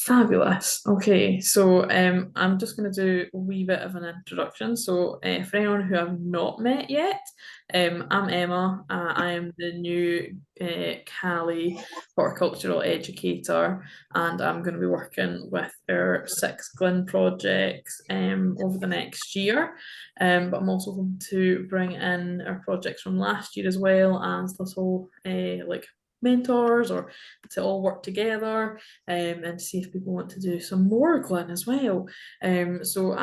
Fabulous. Okay, so I'm just going to do a wee bit of an introduction. So, for anyone who I've not met yet, I'm Emma. I am the new Cali horticultural educator, and I'm going to be working with our 6 GLiN projects over the next year. But I'm also going to bring in our projects from last year as well as little like mentors or to all work together and see if people want to do some more GLiN as well. So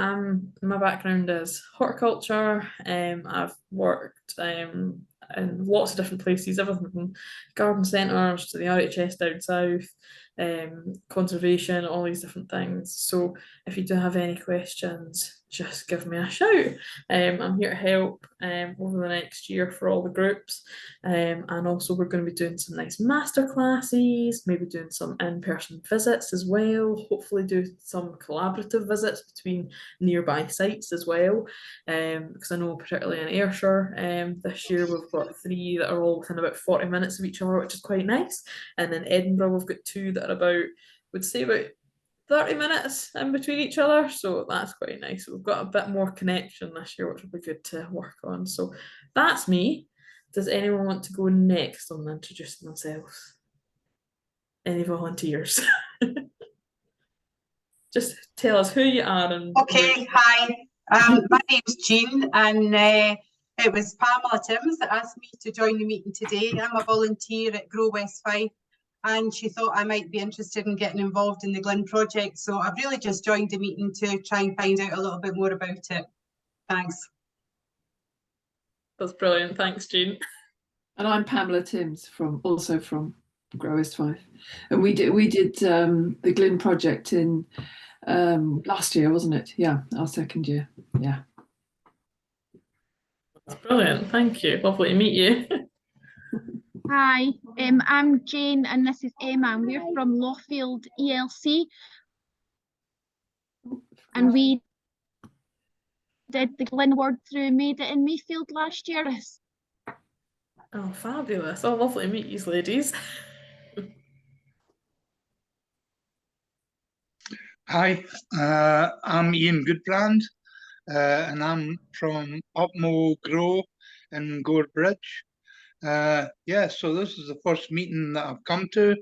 my background is horticulture. I've worked in lots of different places, everything from garden centres to the RHS down south, conservation, all these different things. So if you do have any questions, just give me a shout. I'm here to help over the next year for all the groups. And also we're going to be doing some nice master classes, maybe doing some in-person visits as well, hopefully do some collaborative visits between nearby sites as well. Because I know particularly in Ayrshire, this year we've got 3 that are all within about 40 minutes of each other, which is quite nice. And in Edinburgh we've got 2 that are about, would say about 30 minutes in between each other, so that's quite nice. We've got a bit more connection this year, which will be good to work on. So that's me. Does anyone want to go next on introducing themselves? Any volunteers? Just tell us who you are and Okay, hi. My name's Jean, and it was Pamela Timms that asked me to join the meeting today. I'm a volunteer at Grow West Fife, and she thought I might be interested in getting involved in the GLiN project. So I've really just joined the meeting to try and find out a little bit more about it. Thanks. That's brilliant. Thanks, Jean. And I'm Pamela Timms also from Grow West Fife, and we did the GLiN project in last year, wasn't it? Yeah, our second year. Yeah. That's brilliant. Thank you. Lovely to meet you. Hi, I'm Jane and this is Emma, and we're from Lawfield ELC, and we did the GLiN Award through Made It in Mayfield last year. Oh, fabulous. Oh, lovely to meet you, ladies. Hi, I'm Ian Goodbrand, and I'm from Upmo Grow in Gore Bridge. Yeah, so this is the first meeting that I've come to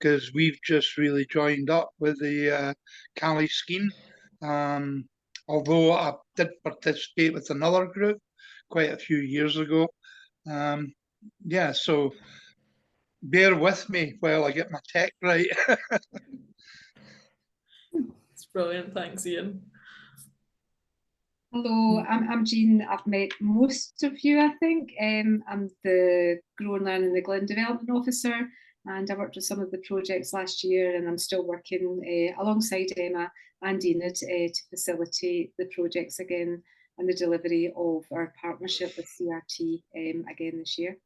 because we've just really joined up with the Cali scheme. Although I did participate with another group quite a few years ago. Yeah, so bear with me while I get my tech right. It's brilliant. Thanks, Ian. Hello, I'm Jean. I've met most of you, I think. I'm the Grow and Learn and the GLiN Development Officer, and I worked with some of the projects last year, and I'm still working alongside Emma and Enid to facilitate the projects again and the delivery of our partnership with CRT again this year.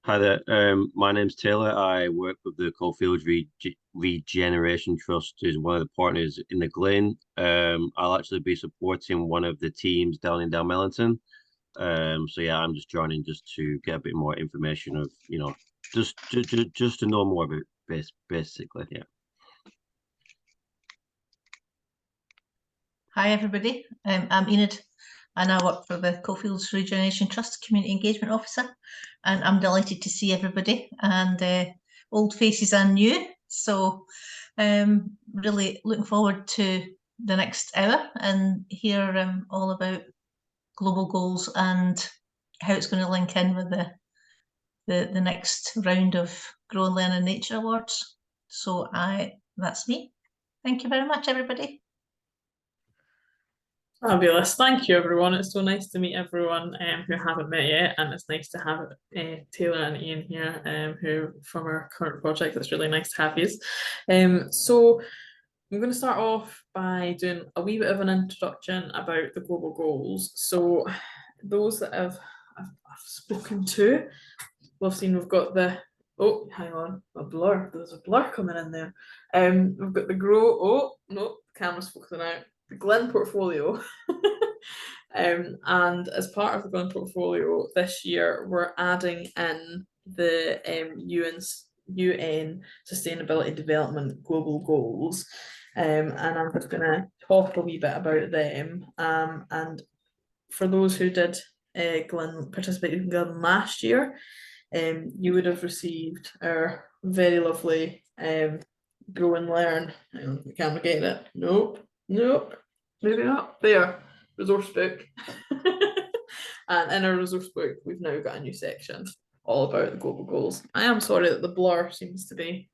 Hi there, my name's Taylor. I work with the Coalfields Regeneration Trust, who's one of the partners in the GLiN. I'll actually be supporting one of the teams down in Dalmellington. So yeah, I'm just joining just to get a bit more information of, you know, just to know more about it, basically, yeah. Hi everybody, I'm Enid and I work for the Coalfields Regeneration Trust Community Engagement Officer, and I'm delighted to see everybody and old faces and new. So really looking forward to the next hour and hear all about global goals and how it's going to link in with the next round of Grow and Learn and Nature Awards. So that's me. Thank you very much, everybody. Fabulous. Thank you, everyone. It's so nice to meet everyone who I haven't met yet, and it's nice to have Taylor and Ian here, who from our current project. It's really nice to have you. So I'm going to start off by doing a wee bit of an introduction about the global goals. So those that I've spoken to, we've seen we've got the, oh, hang on, a blur. There's a blur coming in there. We've got the grow, oh, no, the camera's focusing out. The GLiN portfolio. And as part of the GLiN portfolio this year, we're adding in the UN Sustainability Development Global Goals. And I'm just going to talk a wee bit about them. And for those who did participated in GLiN last year, you would have received our very lovely Grow and Learn. Hang on, the camera getting it? Nope, maybe not. There, resource book. And in our resource book, we've now got a new section all about the global goals. I am sorry that the blur seems to be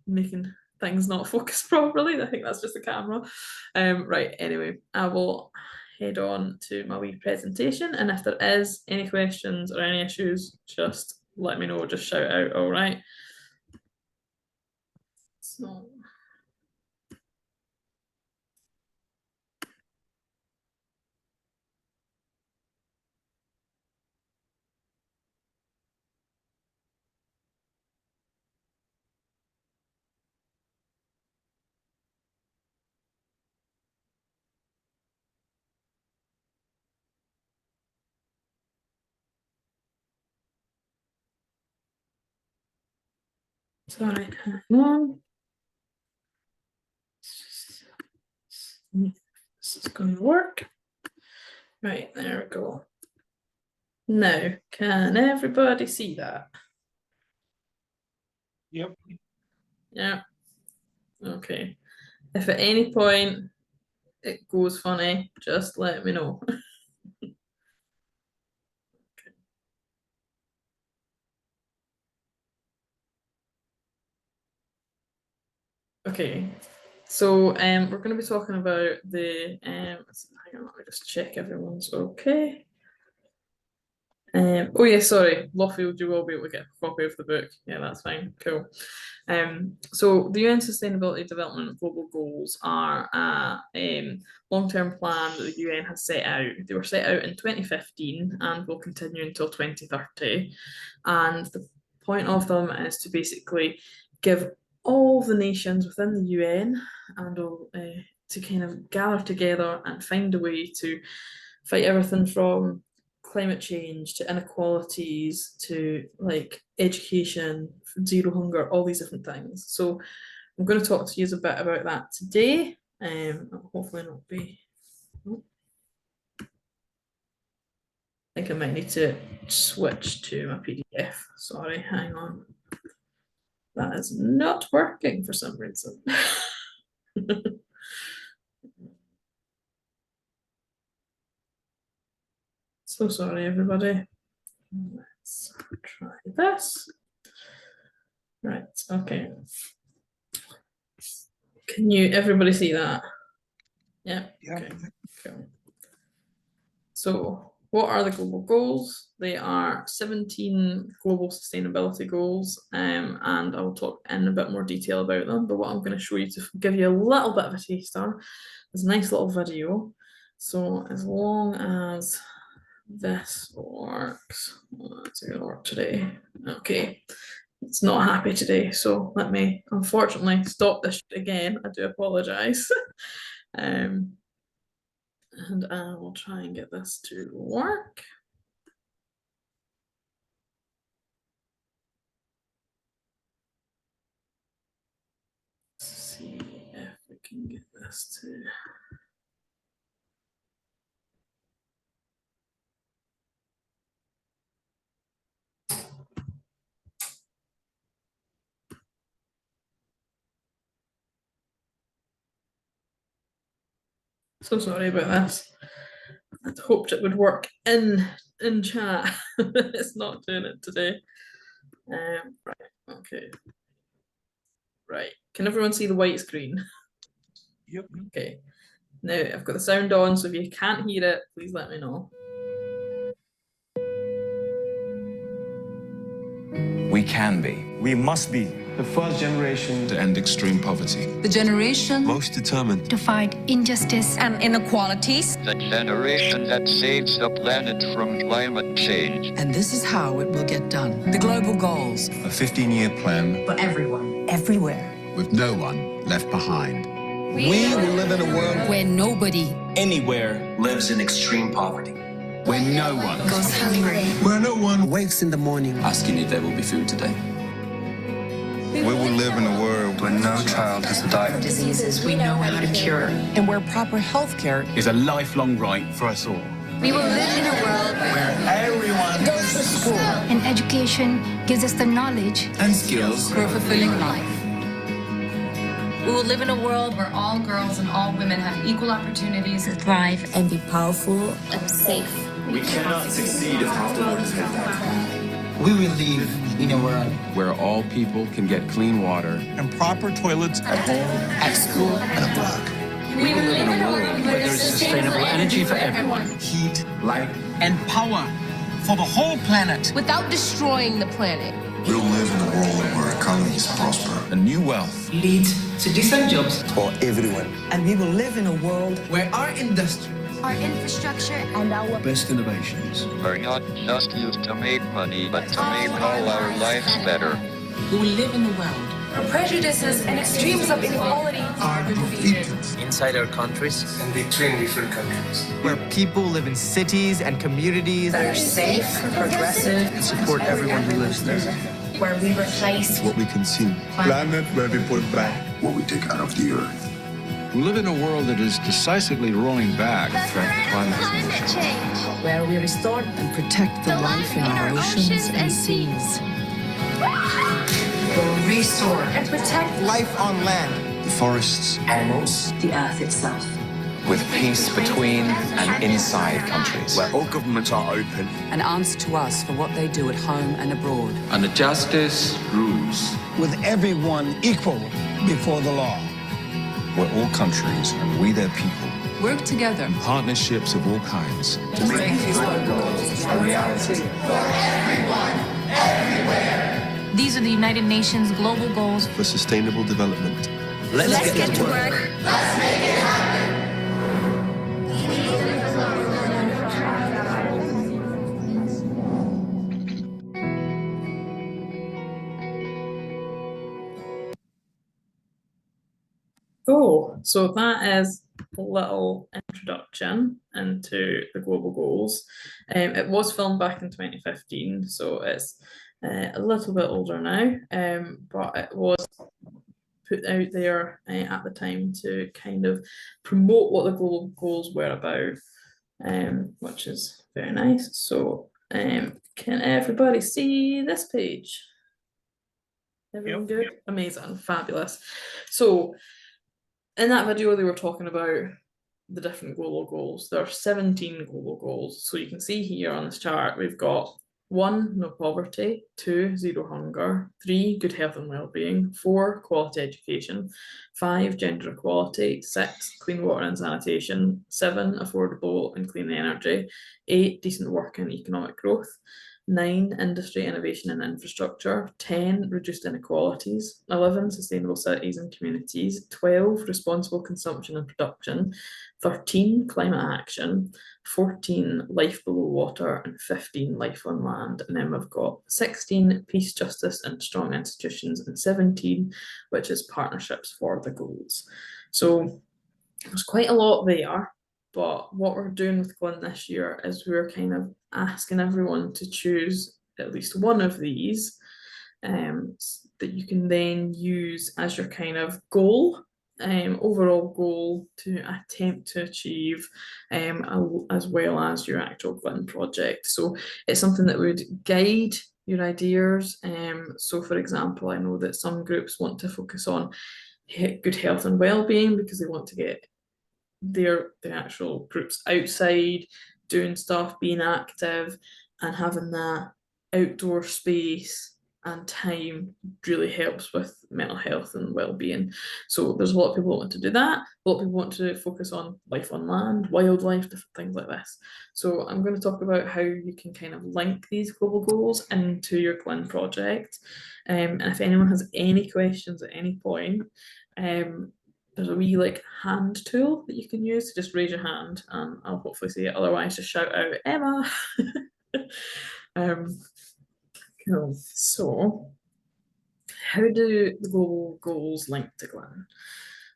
making things not focus properly. I think that's just the camera. Right, anyway, I will head on to my wee presentation, and if there is any questions or any issues, just let me know, just shout out, all right? So sorry, this is going to work. Right, there we go. Now, can everybody see that? Yep. Yeah. Okay. If at any point it goes funny, just let me know. Okay, so we're going to be talking about the hang on, let me just check everyone's okay. Oh yeah, sorry, Lawfield, you will be able to get a copy of the book. Yeah, that's fine, cool. So the UN Sustainability Development Global Goals are a long-term plan that the UN has set out. They were set out in 2015 and will continue until 2030. And the point of them is to basically give all the nations within the UN and to kind of gather together and find a way to fight everything from climate change to inequalities to like education, zero hunger, all these different things. So I'm going to talk to you a bit about that today. Hopefully not be. I think I might need to switch to my PDF. Sorry, hang on. That is not working for some reason. So sorry, everybody. Let's try this. Right, okay. Can you, everybody see that? Yeah, okay, cool. So what are the global goals? They are 17 global sustainability goals, and I will talk in a bit more detail about them, but what I'm going to show you to give you a little bit of a taster is a nice little video. So as long as this works, it's going to work today. Okay, it's not happy today, so let me unfortunately stop this again. I do apologize. And I will try and get this to work. Let's see if we can get this to. So sorry about this. I'd hoped it would work in chat. It's not doing it today. Right, okay. Right, can everyone see the white screen? Yep. Okay. Now I've got the sound on, so if you can't hear it, please let me know. We can be. We must be The first generation to end extreme poverty. The generation most determined to fight injustice and inequalities. The generation that saves the planet from climate change. And this is how it will get done. The global goals. A 15-year plan For everyone. Everywhere. With no one left behind. We will live in a world Where nobody anywhere lives in extreme poverty. Where no one goes hungry. where no one Wakes in the morning asking if there will be food today. We will live in a world where no child has to die of Diseases we know how to cure, and where proper health care is a lifelong right for us all. We will live in a world Where everyone goes to school, and education gives us the knowledge and skills for a fulfilling life. We will live in a world where all girls and all women have equal opportunities to thrive and be powerful and safe. we cannot succeed if half the world is head down. We will live in a world where all people can get clean water And proper toilets at home, at school, and at work. We will live in a world where there's sustainable energy for everyone. heat, light, and power for the whole planet. Without destroying the planet. We'll live in a world where economies prosper and new wealth. Lead to decent jobs. for everyone. And we will live in a world where our industry, our infrastructure, and our Best innovations. Are not just used to make money, but to make all our lives better. we will live in a world Where prejudices and extremes of inequality Are defeated. inside our countries, And between different countries. where people live in cities and communities that are safe, progressive, and support everyone who lives there. where we replace What we consume. Planet where we put back what we take out of the earth. We live in a world that is decisively rolling back the threat of climate change. where we restore and protect the life in our oceans and seas. will restore and protect Life on land, The forests, animals, the earth itself. with peace between and inside countries. where all governments are open. And answer to us for what they do at home and abroad. And the justice rules. with everyone equal before the law. Where all countries and we their people Work together. partnerships of all kinds to make these goals a reality. These are the United Nations global goals For sustainable development. Let's get to work. Oh, so that is a little introduction into the global goals. It was filmed back in 2015, so it's a little bit older now, but it was put out there at the time to kind of promote what the global goals were about, which is very nice. So can everybody see this page? Everyone good? Amazing, fabulous. So in that video, they were talking about the different global goals. There are 17 global goals. So you can see here on this chart, we've got 1, no poverty, 2, zero hunger, 3, good health and well-being, 4, quality education, 5, gender equality, 6, clean water and sanitation, 7, affordable and clean energy, 8, decent work and economic growth, 9, industry, innovation and infrastructure, 10, reduced inequalities, 11, sustainable cities and communities, 12, responsible consumption and production, 13, climate action, 14, life below water, and 15, life on land. And then we've got 16, peace, justice and strong institutions, and 17, which is partnerships for the goals. So there's quite a lot there. But what we're doing with GLiN this year is we're kind of asking everyone to choose at least one of these that you can then use as your kind of goal, overall goal to attempt to achieve, as well as your actual GLiN project. So it's something that would guide your ideas. So for example, I know that some groups want to focus on good health and well-being because they want to get the actual groups outside doing stuff, being active and having that outdoor space and time really helps with mental health and well-being. So there's a lot of people that want to do that. A lot of people want to focus on life on land, wildlife, different things like this. So I'm going to talk about how you can kind of link these global goals into your GLiN project. And if anyone has any questions at any point, there's a wee like hand tool that you can use to just raise your hand and I'll hopefully see it. Otherwise, just shout out Emma. Cool. So how do the global goals link to GLiN?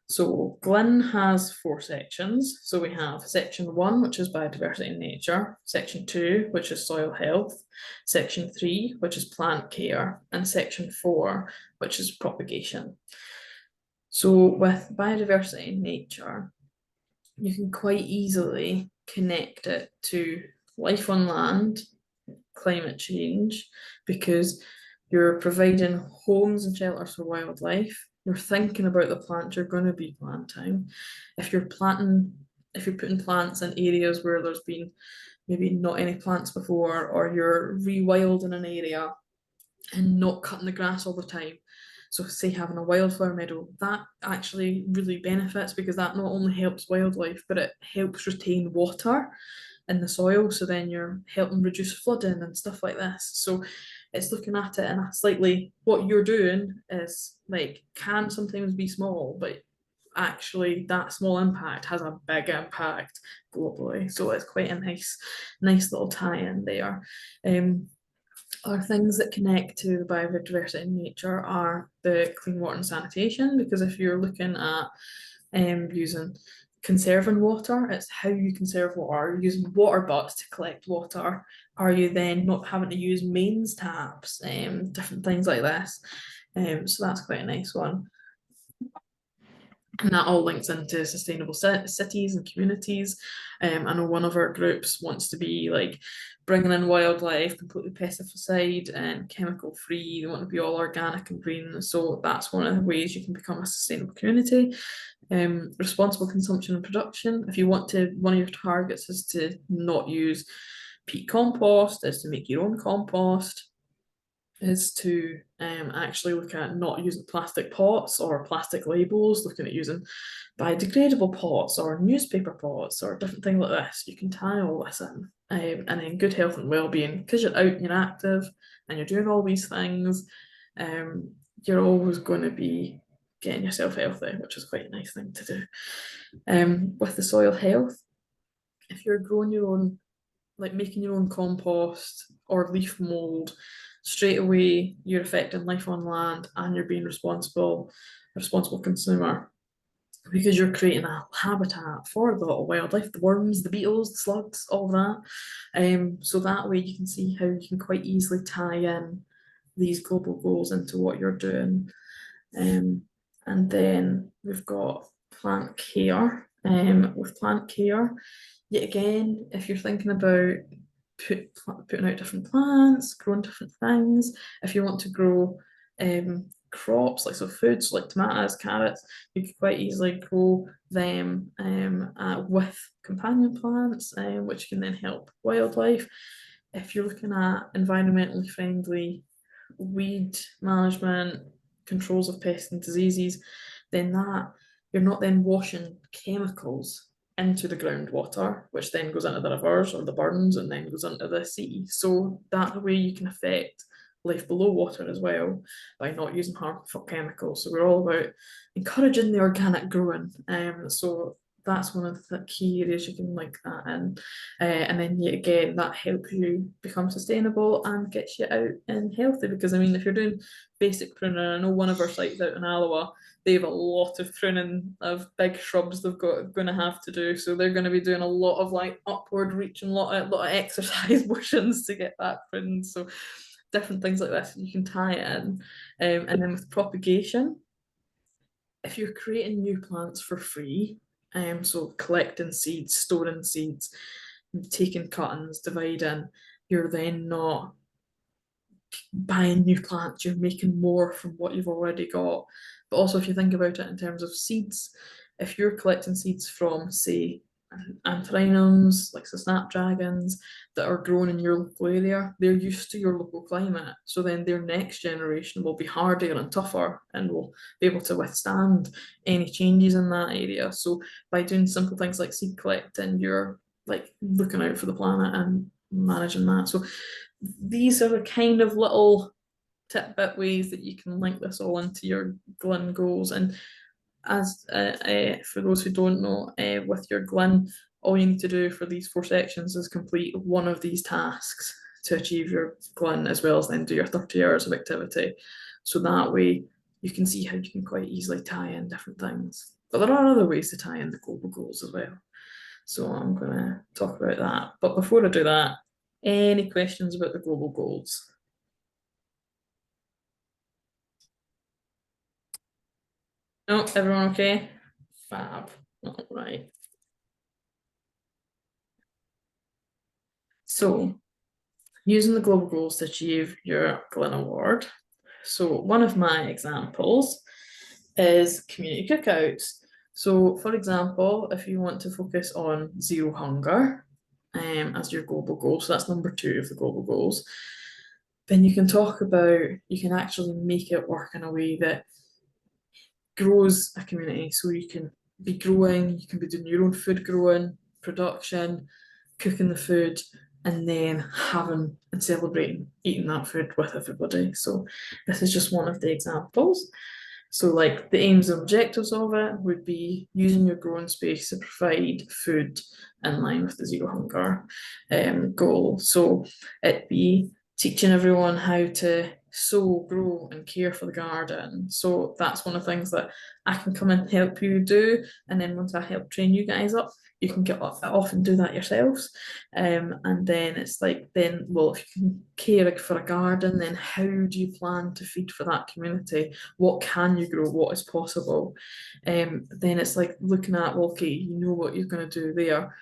So GLiN has 4 sections. So we have section 1, which is biodiversity and nature, section 2, which is soil health, section 3, which is plant care, and section 4, which is propagation. So with biodiversity and nature, you can quite easily connect it to life on land, climate change, because you're providing homes and shelters for wildlife. You're thinking about the plants you're going to be planting. If you're putting plants in areas where there's been maybe not any plants before, or you're rewilding an area and not cutting the grass all the time. So say having a wildflower meadow, that actually really benefits, because that not only helps wildlife, but it helps retain water in the soil. So then you're helping reduce flooding and stuff like this. So it's looking at it in a slightly, what you're doing is like, can sometimes be small, but actually that small impact has a big impact globally. So it's quite a nice little tie-in there. Other things that connect to the biodiversity in nature are the clean water and sanitation, because if you're looking at using conserving water, it's how you conserve water. Are you using water butts to collect water? Are you then not having to use mains taps? Different things like this. So that's quite a nice one. And that all links into sustainable cities and communities. I know one of our groups wants to be like bringing in wildlife, completely pesticide and chemical free. They want to be all organic and green. So that's one of the ways you can become a sustainable community. Responsible consumption and production. If you want to, one of your targets is to not use peat compost, is to make your own compost, is to actually look at not using plastic pots or plastic labels, looking at using biodegradable pots or newspaper pots or different things like this. You can tie all this in. And then good health and well-being, because you're out and you're active and you're doing all these things, you're always going to be getting yourself healthy, which is quite a nice thing to do. With the soil health, if you're growing your own, like making your own compost or leaf mold, straight away you're affecting life on land and you're being a responsible consumer, because you're creating a habitat for the little wildlife, the worms, the beetles, the slugs, all of that. So that way you can see how you can quite easily tie in these global goals into what you're doing. And then we've got plant care. With plant care, yet again, if you're thinking about putting out different plants, growing different things, if you want to grow crops, like so foods like tomatoes, carrots, you could quite easily grow them with companion plants, which can then help wildlife. If you're looking at environmentally friendly weed management, controls of pests and diseases, then that you're not then washing chemicals into the groundwater, which then goes into the rivers or the burns and then goes into the sea. So that way you can affect life below water as well by not using harmful chemicals. So we're all about encouraging the organic growing. So that's one of the key areas you can link that in. And then yet again, that helps you become sustainable and gets you out and healthy. Because I mean, if you're doing basic pruning, I know one of our sites out in Alloa, they have a lot of pruning of big shrubs they've going to have to do. So they're going to be doing a lot of like upward reaching, lot of exercise motions to get that pruned. So different things like this you can tie it in. And then with propagation, if you're creating new plants for free, so collecting seeds, storing seeds, taking cuttings, dividing, you're then not buying new plants, you're making more from what you've already got. But also if you think about it in terms of seeds, if you're collecting seeds from, say, anthuriums, like the snapdragons, that are grown in your local area, they're used to your local climate. So then their next generation will be hardier and tougher and will be able to withstand any changes in that area. So by doing simple things like seed collecting, you're like looking out for the planet and managing that. So these are the kind of little tidbit ways that you can link this all into your GLiN goals. And as for those who don't know, with your GLiN, all you need to do for these 4 sections is complete one of these tasks to achieve your GLiN, as well as then do your 30 hours of activity. So that way you can see how you can quite easily tie in different things. But there are other ways to tie in the global goals as well. So I'm going to talk about that. But before I do that, any questions about the global goals? No, everyone okay? Fab. All right. So, using the global goals to achieve your GLiN Award. So, one of my examples is community cookouts. So, for example, if you want to focus on zero hunger as your global goal, so that's number 2 of the global goals, then you can actually make it work in a way that grows a community. So you can be growing, you can be doing your own food growing, production, cooking the food, and then having and celebrating eating that food with everybody. So this is just one of the examples. So like the aims and objectives of it would be using your growing space to provide food in line with the zero hunger goal. So it'd be teaching everyone how to sow, grow and care for the garden. So that's one of the things that I can come and help you do. And then once I help train you guys up, you can get off and do that yourselves. And then it's like, then, well, if you can care for a garden, then how do you plan to feed for that community? What can you grow? What is possible? Then it's like looking at, well, okay, you know what you're going to do there.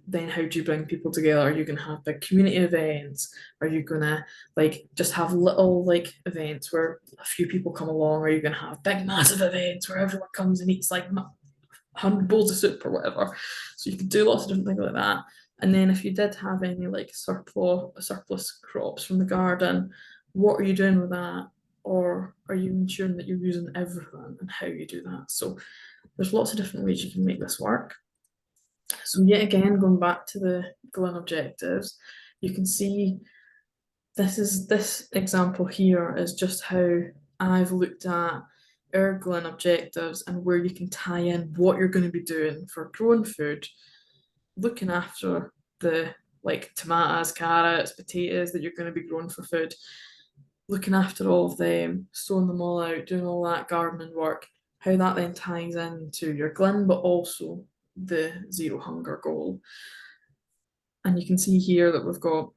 Then how do you bring people together? Are you going to have big community events? Are you going to like just have little like events where a few people come along? Are you going to have big massive events where everyone comes and eats like 100 bowls of soup or whatever? So you could do lots of different things like that. And then if you did have any like surplus crops from the garden, what are you doing with that? Or are you ensuring that you're using everything and how you do that? So there's lots of different ways you can make this work. So yet again, going back to the GLiN objectives, you can see this example here is just how I've looked at our GLiN objectives and where you can tie in what you're going to be doing for growing food, looking after the like tomatoes, carrots, potatoes that you're going to be growing for food, looking after all of them, sowing them all out, doing all that gardening work, how that then ties into your GLiN, but also the zero hunger goal. And you can see here that we've got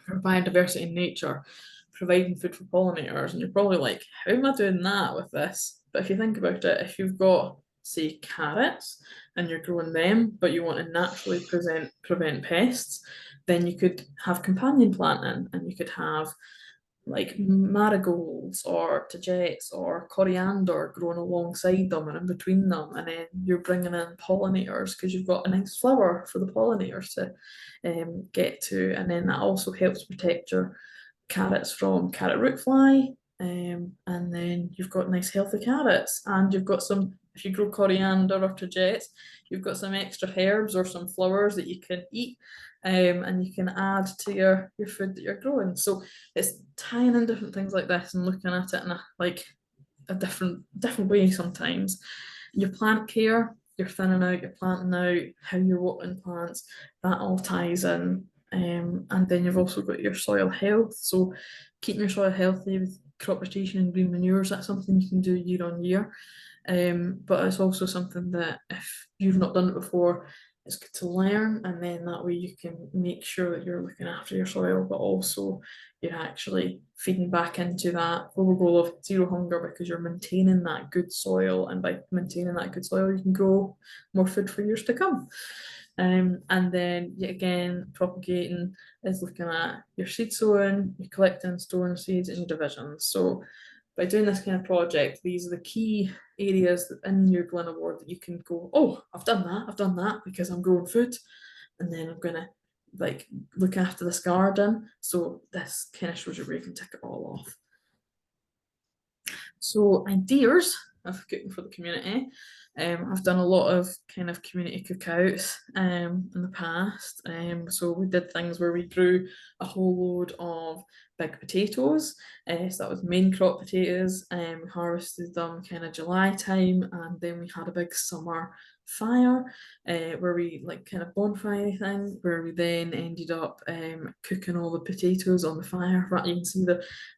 for biodiversity in nature, providing food for pollinators, and you're probably like, how am I doing that with this? But if you think about it, if you've got, say, carrots and you're growing them, but you want to naturally prevent pests, then you could have companion planting, and you could have like marigolds or tagetes or coriander growing alongside them and in between them, and then you're bringing in pollinators because you've got a nice flower for the pollinators to get to, and then that also helps protect your carrots from carrot root fly, and then you've got nice healthy carrots, and you've got some, if you grow coriander or tagetes, you've got some extra herbs or some flowers that you can eat, and you can add to your food that you're growing. So it's tying in different things like this and looking at it in a different way sometimes. Your plant care, you're thinning out, you're planting out, how you're watering plants, that all ties in. And then you've also got your soil health. So keeping your soil healthy with crop rotation and green manures, that's something you can do year on year. But it's also something that if you've not done it before, it's good to learn, and then that way you can make sure that you're looking after your soil, but also you're actually feeding back into that global goal of zero hunger because you're maintaining that good soil, and by maintaining that good soil you can grow more food for years to come. And then yet again, propagating is looking at your seed sowing, your collecting and storing seeds, and your divisions. So by doing this kind of project, these are the key areas in your GLiN Award that you can go, oh, I've done that because I'm growing food, and then I'm gonna like look after this garden. So this kind of shows you where you can tick it all off. So ideas of cooking for the community. I've done a lot of kind of community cookouts in the past. So we did things where we grew a whole load of big potatoes. So that was main crop potatoes. We harvested them kind of July time, and then we had a big summer fire, where we like kind of bonfire thing, where we then ended up cooking all the potatoes on the fire. You can see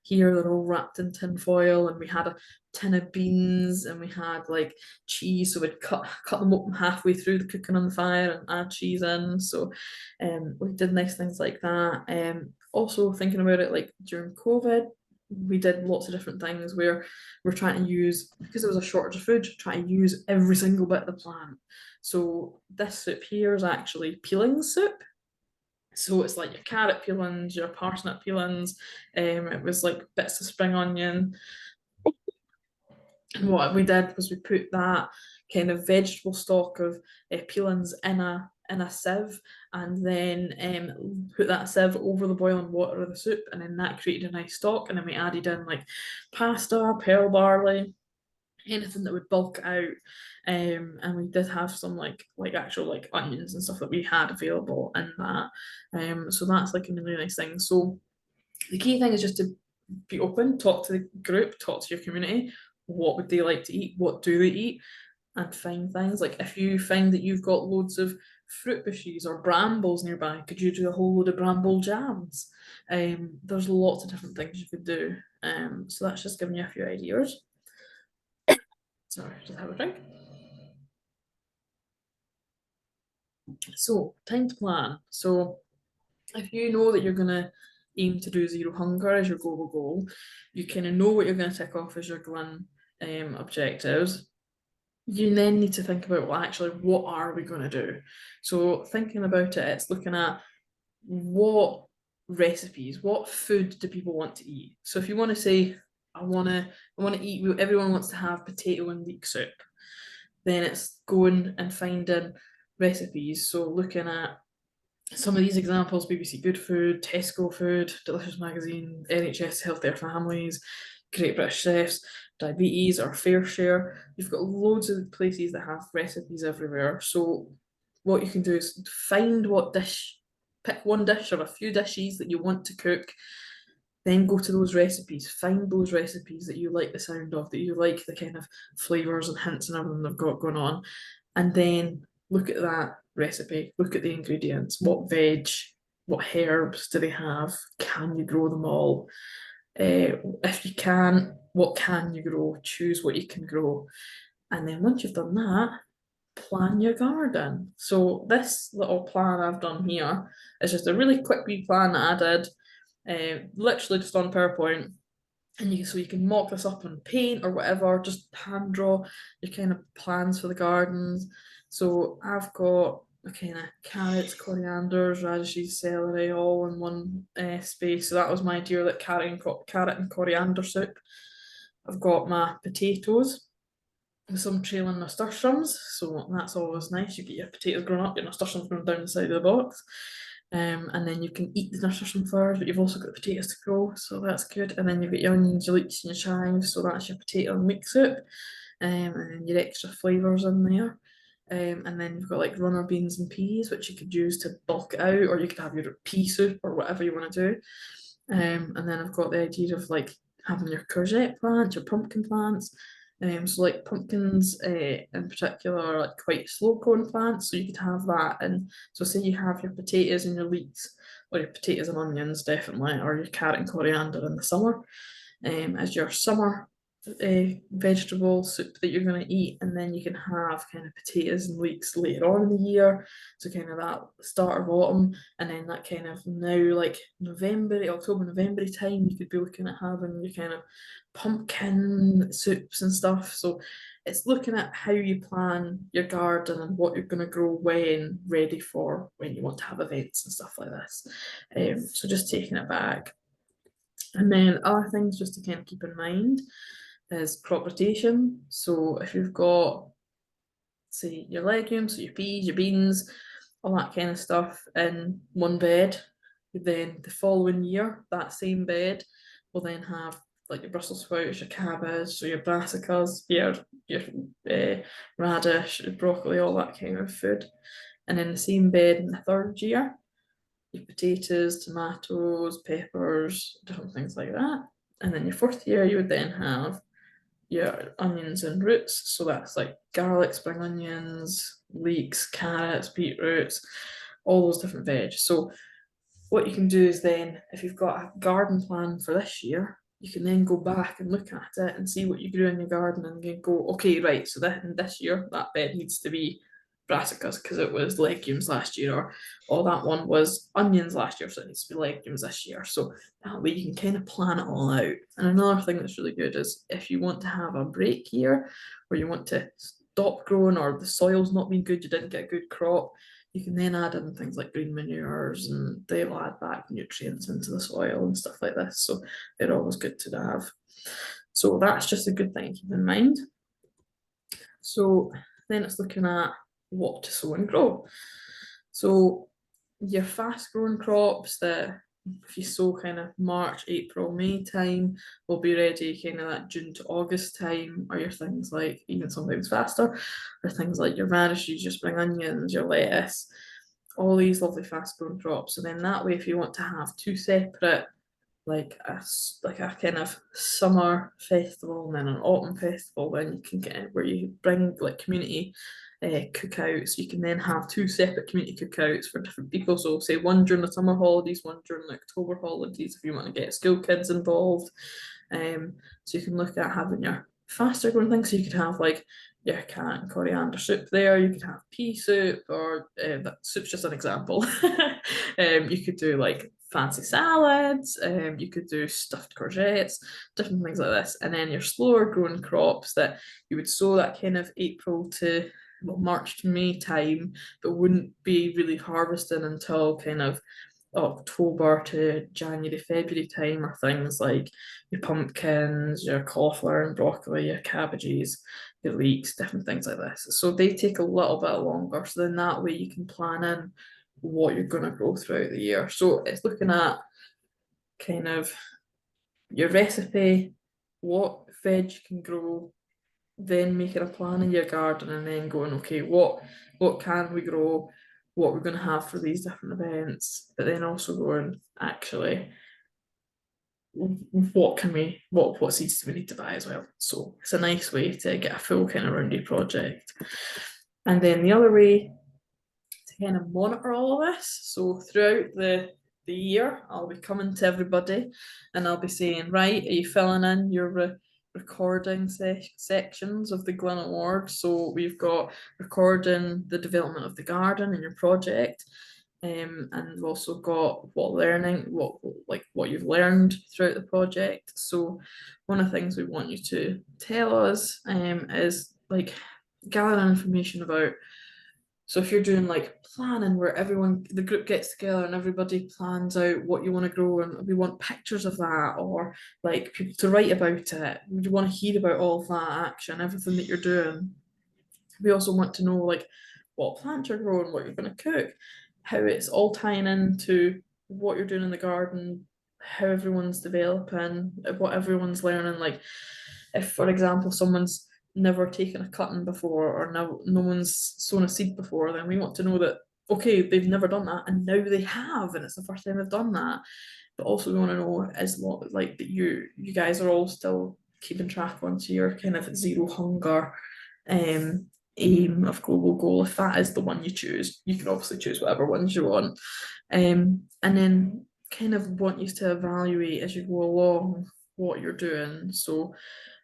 here they're all wrapped in tin foil, and we had a tin of beans, and we had like cheese, so we'd cut them open halfway through the cooking on the fire and add cheese in. So we did nice things like that. Also thinking about it, like during COVID, we did lots of different things where we're trying to use, because there was a shortage of food, try to use every single bit of the plant. So this soup here is actually peeling soup. So it's like your carrot peelings, your parsnip peelings, it was like bits of spring onion. And what we did was we put that kind of vegetable stock of peelings in a sieve, and then put that sieve over the boiling water of the soup, and then that created a nice stock. And then we added in like pasta, pearl barley, anything that would bulk out. And we did have some like actual like onions and stuff that we had available in that. So that's like a really nice thing. So the key thing is just to be open, talk to the group, talk to your community. What would they like to eat? What do they eat? And find things. Like if you find that you've got loads of fruit bushes or brambles nearby, could you do a whole load of bramble jams? There's lots of different things you could do. So that's just giving you a few ideas. Sorry, just have a drink. So time to plan. So if you know that you're gonna aim to do zero hunger as your global goal, you kind of know what you're going to tick off as your GLiN objectives. You then need to think about, well, actually, what are we going to do? So thinking about it, it's looking at what recipes, what food do people want to eat? So if you want to say, I want to eat, everyone wants to have potato and leek soup, then it's going and finding recipes. So looking at some of these examples: BBC Good Food, Tesco Food, Delicious Magazine, NHS Healthier Families, Great British Chefs, Diabetes, or Fair Share. You've got loads of places that have recipes everywhere. So what you can do is find what dish, pick one dish or a few dishes that you want to cook, then go to those recipes, find those recipes that you like the sound of, that you like the kind of flavours and hints and everything they've got going on, and then look at that recipe, look at the ingredients, what veg, what herbs do they have, can you grow them all? If you can, what can you grow? Choose what you can grow. And then once you've done that, plan your garden. So this little plan I've done here is just a really quick wee plan that I did, literally just on PowerPoint. And so you can mock this up on paint or whatever, just hand draw your kind of plans for the gardens. So I've got a kind of carrots, corianders, radishes, celery, all in one space. So that was my idea, that carrot and coriander soup. I've got my potatoes with some trailing nasturtiums, so that's always nice. You get your potatoes grown up, your nasturtiums grown down the side of the box. And then you can eat the nasturtium flowers, but you've also got the potatoes to grow, so that's good. And then you've got your onions, your leeks, and your chives, so that's your potato and leek soup. And then your extra flavours in there. And then you've got like runner beans and peas, which you could use to bulk it out, or you could have your pea soup or whatever you want to do. And then I've got the idea of like having your courgette plants, your pumpkin plants. So like pumpkins in particular are like quite slow growing plants, so you could have that. And so say you have your potatoes and your leeks, or your potatoes and onions definitely, or your carrot and coriander in the summer as your summer vegetable soup that you're going to eat. And then you can have kind of potatoes and leeks later on in the year, so kind of that start of autumn, and then that kind of now like October, November time, you could be looking at having your kind of pumpkin soups and stuff. So it's looking at how you plan your garden and what you're going to grow when, ready for when you want to have events and stuff like this. So just taking it back. And then other things just to kind of keep in mind is crop rotation. So if you've got, say, your legumes, so your peas, your beans, all that kind of stuff in one bed, then the following year, that same bed will then have like your Brussels sprouts, your cabbage, so your brassicas, your radish, your broccoli, all that kind of food. And in the same bed in the third year, your potatoes, tomatoes, peppers, different things like that. And then your fourth year, you would then have your onions and roots. So that's like garlic, spring onions, leeks, carrots, beetroots, all those different veg. So what you can do is then, if you've got a garden plan for this year, you can then go back and look at it and see what you grew in your garden and you go, okay, right, so this year that bed needs to be brassicas because it was legumes last year, or oh, that one was onions last year, so it needs to be legumes this year. So that way you can kind of plan it all out. And another thing that's really good is if you want to have a break year where you want to stop growing or the soil's not been good, you didn't get a good crop, you can then add in things like green manures and they'll add back nutrients into the soil and stuff like this. So they're always good to have. So that's just a good thing to keep in mind. So then it's looking at what to sow and grow. So your fast growing crops that if you sow kind of March, April, May time will be ready kind of that June to August time, or your things like even sometimes faster, or things like your radishes, your spring onions, your lettuce, all these lovely fast growing crops. So then that way, if you want to have two separate like a kind of summer festival and then an autumn festival, then you can get where you bring like community cookouts. You can then have two separate community cookouts for different people. So say one during the summer holidays, one during the October holidays if you want to get school kids involved. So you can look at having your faster growing things. So you could have like your carrot and coriander soup there. You could have pea soup, or that soup's just an example. You could do like fancy salads, you could do stuffed courgettes, different things like this. And then your slower growing crops that you would sow that kind of April to March to May time, but wouldn't be really harvesting until kind of October to January, February time, are things like your pumpkins, your cauliflower and broccoli, your cabbages, your leeks, different things like this. So they take a little bit longer. So then that way you can plan in what you're going to grow throughout the year. So it's looking at kind of your recipe, what veg you can grow, then making a plan in your garden and then going, okay, what can we grow, what we're going to have for these different events, but then also going, actually, what seeds do we need to buy as well? So it's a nice way to get a full kind of roundy project. And then the other way to kind of monitor all of this, so throughout the year, I'll be coming to everybody and I'll be saying, right, are you filling in your recording sections of the GLiN Award? So we've got recording the development of the garden and your project, and we've also got what you've learned throughout the project. So one of the things we want you to tell us is like gathering information about. So if you're doing like planning where the group gets together and everybody plans out what you want to grow, and we want pictures of that, or like people to write about it. We want to hear about all of that action, everything that you're doing. We also want to know like what plants you're growing, what you're going to cook, how it's all tying into what you're doing in the garden, how everyone's developing, what everyone's learning. Like if, for example, someone's never taken a cutting before, or no one's sown a seed before, then we want to know that, okay, they've never done that and now they have, and it's the first time they've done that. But also we want to know as like that you guys are all still keeping track onto your kind of zero hunger aim of global goal. If that is the one you choose, you can obviously choose whatever ones you want, and then kind of want you to evaluate as you go along what you're doing. So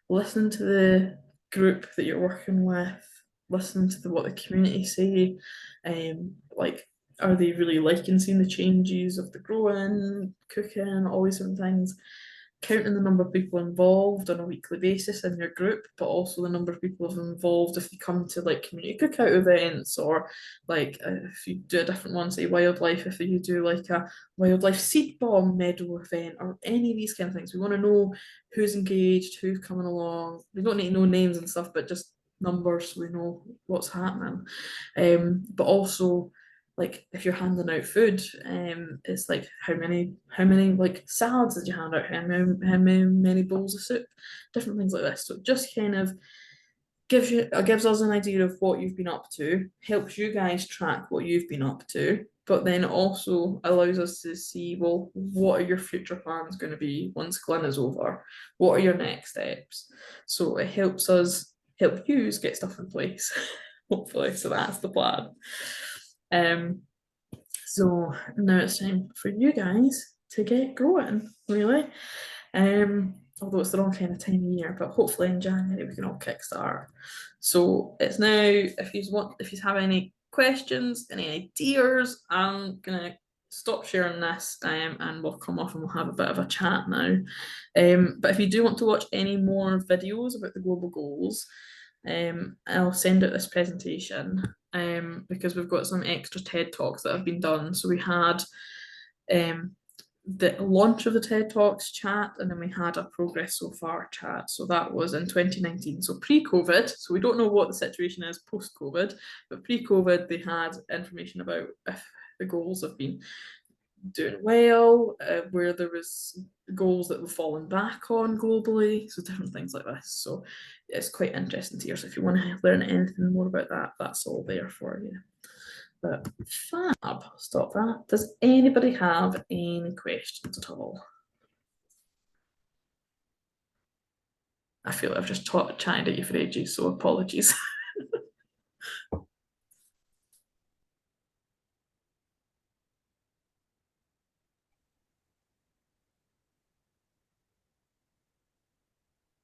listen to the group that you're working with, listen to what the community say, like are they really liking seeing the changes of the growing, cooking, all these different things. Counting the number of people involved on a weekly basis in your group, but also the number of people involved if you come to like community cookout events, or like if you do a different one, say wildlife, if you do like a wildlife seed bomb meadow event, or any of these kind of things. We want to know who's engaged, who's coming along. We don't need to know names and stuff, but just numbers so we know what's happening. But also like if you're handing out food, it's like how many like salads did you hand out, how many bowls of soup, different things like this. So just kind of gives us an idea of what you've been up to, helps you guys track what you've been up to, but then also allows us to see, well, what are your future plans going to be once GLiN is over? What are your next steps? So it helps us help you get stuff in place, hopefully. So that's the plan. So now it's time for you guys to get going, really. Although it's the wrong kind of time of year, but hopefully in January we can all kickstart. So it's now, if you have any questions, any ideas, I'm gonna stop sharing this and we'll come off and we'll have a bit of a chat now. But if you do want to watch any more videos about the global goals, I'll send out this presentation because we've got some extra TED Talks that have been done. So we had the launch of the TED Talks chat, and then we had a progress so far chat. So that was in 2019, so pre-COVID. So we don't know what the situation is post-COVID, but pre-COVID they had information about if the goals have been doing well, where there was goals that were falling back on globally, so different things like this. So it's quite interesting to hear. So if you want to learn anything more about that, that's all there for you. But fab, stop that. Does anybody have any questions at all? I feel like I've just chatted at you for ages, so apologies.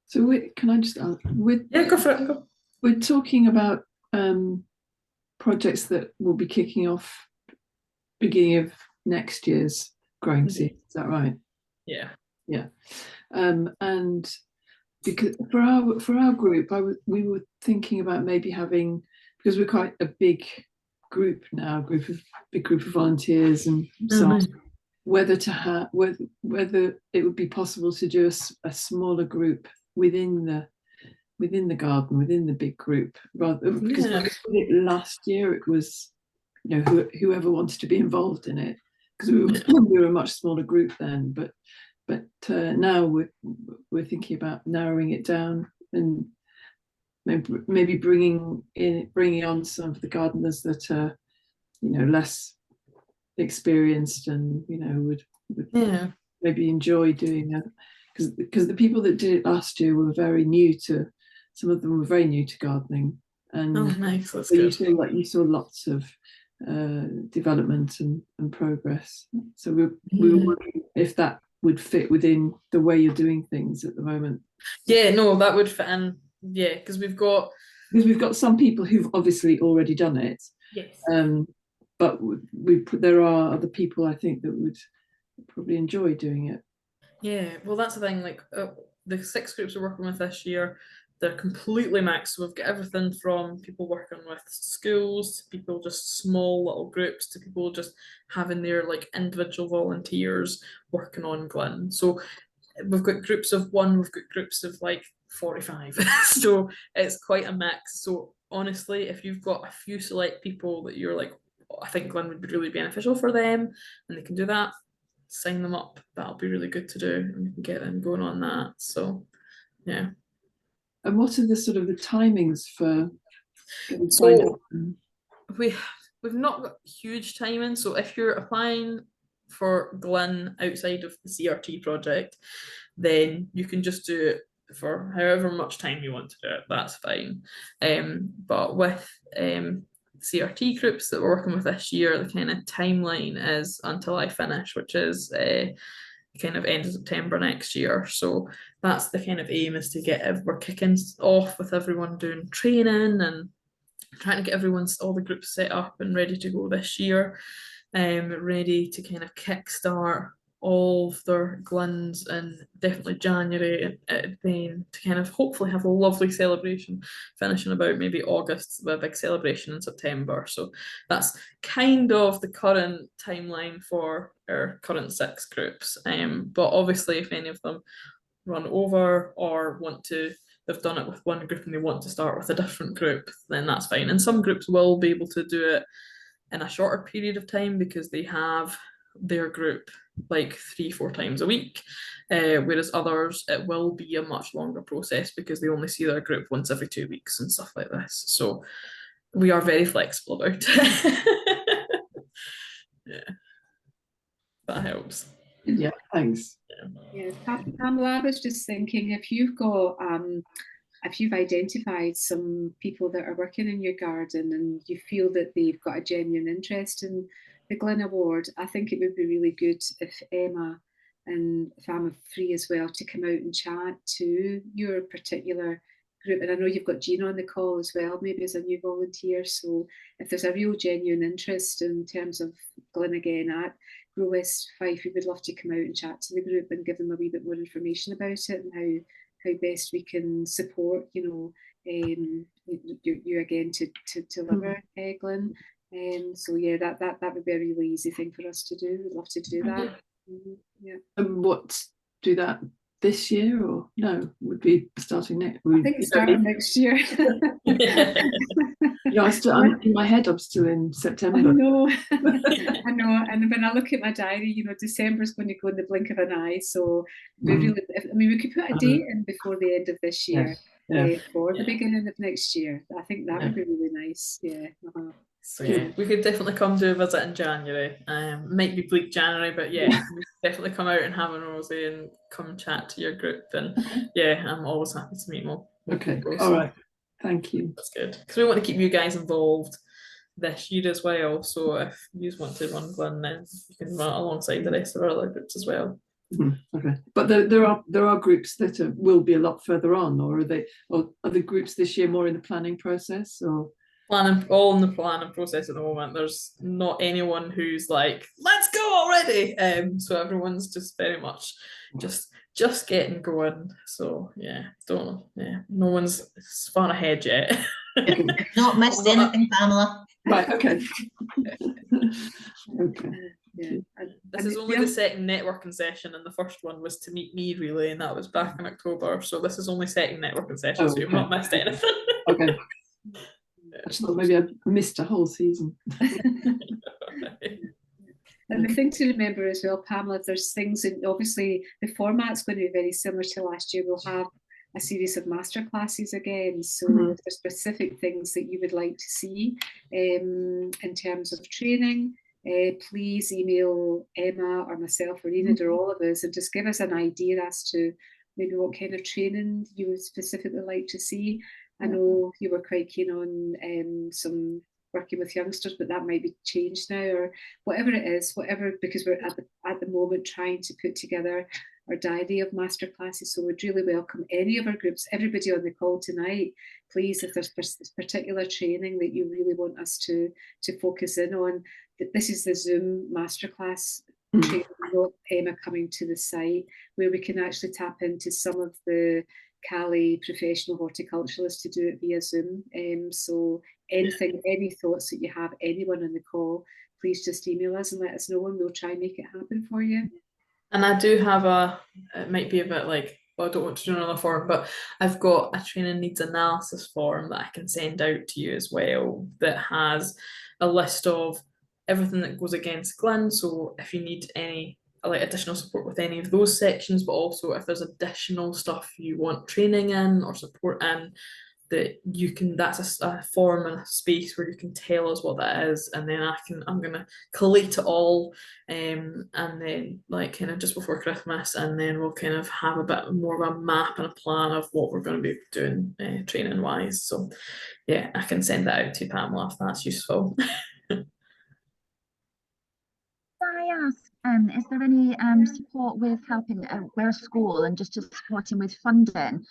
So can I just ask? Yeah, go for it. Go. We're talking about projects that will be kicking off beginning of next year's growing season. Is that right? Yeah. Yeah. And because for our group, we were thinking about maybe having, because we're quite a big group now, big group of volunteers and so on, whether it would be possible to do a smaller group within the garden, within the big group, rather because when we did it last year, it was, you know, whoever wanted to be involved in it, because we were a much smaller group then, but now we're thinking about narrowing it down and maybe bringing on some of the gardeners that are, you know, less experienced and, you know, would maybe enjoy doing it, because the people that did it last year were very new to. Some of them were very new to gardening, and nice. That's so good. you saw lots of development and progress. So we were wondering if that would fit within the way you're doing things at the moment. Yeah, no, that would fit in. Yeah, because we've got some people who've obviously already done it. Yes. But there are other people I think that would probably enjoy doing it. Yeah, well, that's the thing. Like the 6 groups we're working with this year, they're completely mixed. So we've got everything from people working with schools to people just small little groups to people just having their like individual volunteers working on GLiN. So we've got groups of 1, we've got groups of like 45. So it's quite a mix. So honestly, if you've got a few select people that you're like, oh, I think GLiN would be really beneficial for them and they can do that, sign them up. That'll be really good to do, and we can get them going on that. So yeah. And what are the sort of the timings for getting signed up? We've not got huge timing. So if you're applying for GLiN outside of the CRT project, then you can just do it for however much time you want to do it. That's fine. But with CRT groups that we're working with this year, the kind of timeline is until I finish, which is kind of end of September next year. So that's the kind of aim, is to get we're kicking off with everyone doing training and trying to get all the groups set up and ready to go this year, ready to kind of kickstart all of their GLiNs in definitely January, and then to kind of hopefully have a lovely celebration finishing about maybe August with a big celebration in September. So that's kind of the current timeline for our current 6 groups. But obviously if any of them run over or they've done it with one group and they want to start with a different group, then that's fine. And some groups will be able to do it in a shorter period of time because they have their group like 3-4 times a week, whereas others it will be a much longer process because they only see their group once every 2 weeks and stuff like this. So we are very flexible about it. Yeah, that helps. Yeah, thanks. Yeah, Pamela, I was just thinking, if you've identified some people that are working in your garden and you feel that they've got a genuine interest in the GLiN Award, I think it would be really good if Emma and if I'm free as well to come out and chat to your particular group. And I know you've got Jean on the call as well, maybe as a new volunteer. So if there's a real genuine interest in terms of GLiN again at Grow West 5, we would love to come out and chat to the group and give them a wee bit more information about it and how best we can support, you again to deliver GLiN. So yeah, that would be a really easy thing for us to do. We'd love to do that. Yeah. And what, do that this year or no? Would be starting next. I think it's starting next year. Yeah, I'm in my head. I'm still in September. I know. And when I look at my diary, December's going to go in the blink of an eye. So we really, we could put a date in before the end of this year, for the beginning of next year. I think that would be really nice. Yeah. So yeah, we could definitely come do a visit in January. Might be bleak January, but yeah, definitely come out and have a nosy and come chat to your group. And yeah, I'm always happy to meet more. Okay, all right. Thank you. That's good, because we want to keep you guys involved this year as well. So if you want to run GLiN, then you can run it alongside the rest of our other groups as well. Okay, but there are groups that will be a lot further on, or are the groups this year more in the planning process, or? All in the planning process at the moment. There's not anyone who's like, let's go already. So everyone's just very much just getting going. So yeah, no one's far ahead yet. Not missed anything, Pamela. Right, okay. Okay. Yeah. This is only the second networking session, and the first one was to meet me, really, and that was back in October. So this is only second networking session, so you've not missed anything. Okay. I just thought maybe I missed a whole season. And the thing to remember as well, Pamela, there's things, and obviously the format's going to be very similar to last year. We'll have a series of masterclasses again. So if there's specific things that you would like to see in terms of training, please email Emma or myself or Enid or all of us and just give us an idea as to maybe what kind of training you would specifically like to see. I know you were quite keen on some working with youngsters, but that might be changed now, or whatever it is, because we're at the moment trying to put together our diary of masterclasses. So we'd really welcome any of our groups, everybody on the call tonight. Please, if there's particular training that you really want us to focus in on, this is the Zoom masterclass training, not Emma coming to the site, where we can actually tap into some of the Cali professional horticulturalists to do it via Zoom. So any thoughts that you have, anyone on the call, please just email us and let us know, and we'll try and make it happen for you. And I do have it might be a bit like, well, I don't want to do another form, but I've got a training needs analysis form that I can send out to you as well, that has a list of everything that goes against GLiN. So if you need any additional support with any of those sections, but also if there's additional stuff you want training in or support in, that you can, that's a form and a space where you can tell us what that is, and then I'm gonna collate it all, and then kind of just before Christmas, and then we'll kind of have a bit more of a map and a plan of what we're going to be doing training wise. So yeah, I can send that out to you, Pamela, if that's useful. Can I ask, is there any support with helping, we're a school and just supporting with funding?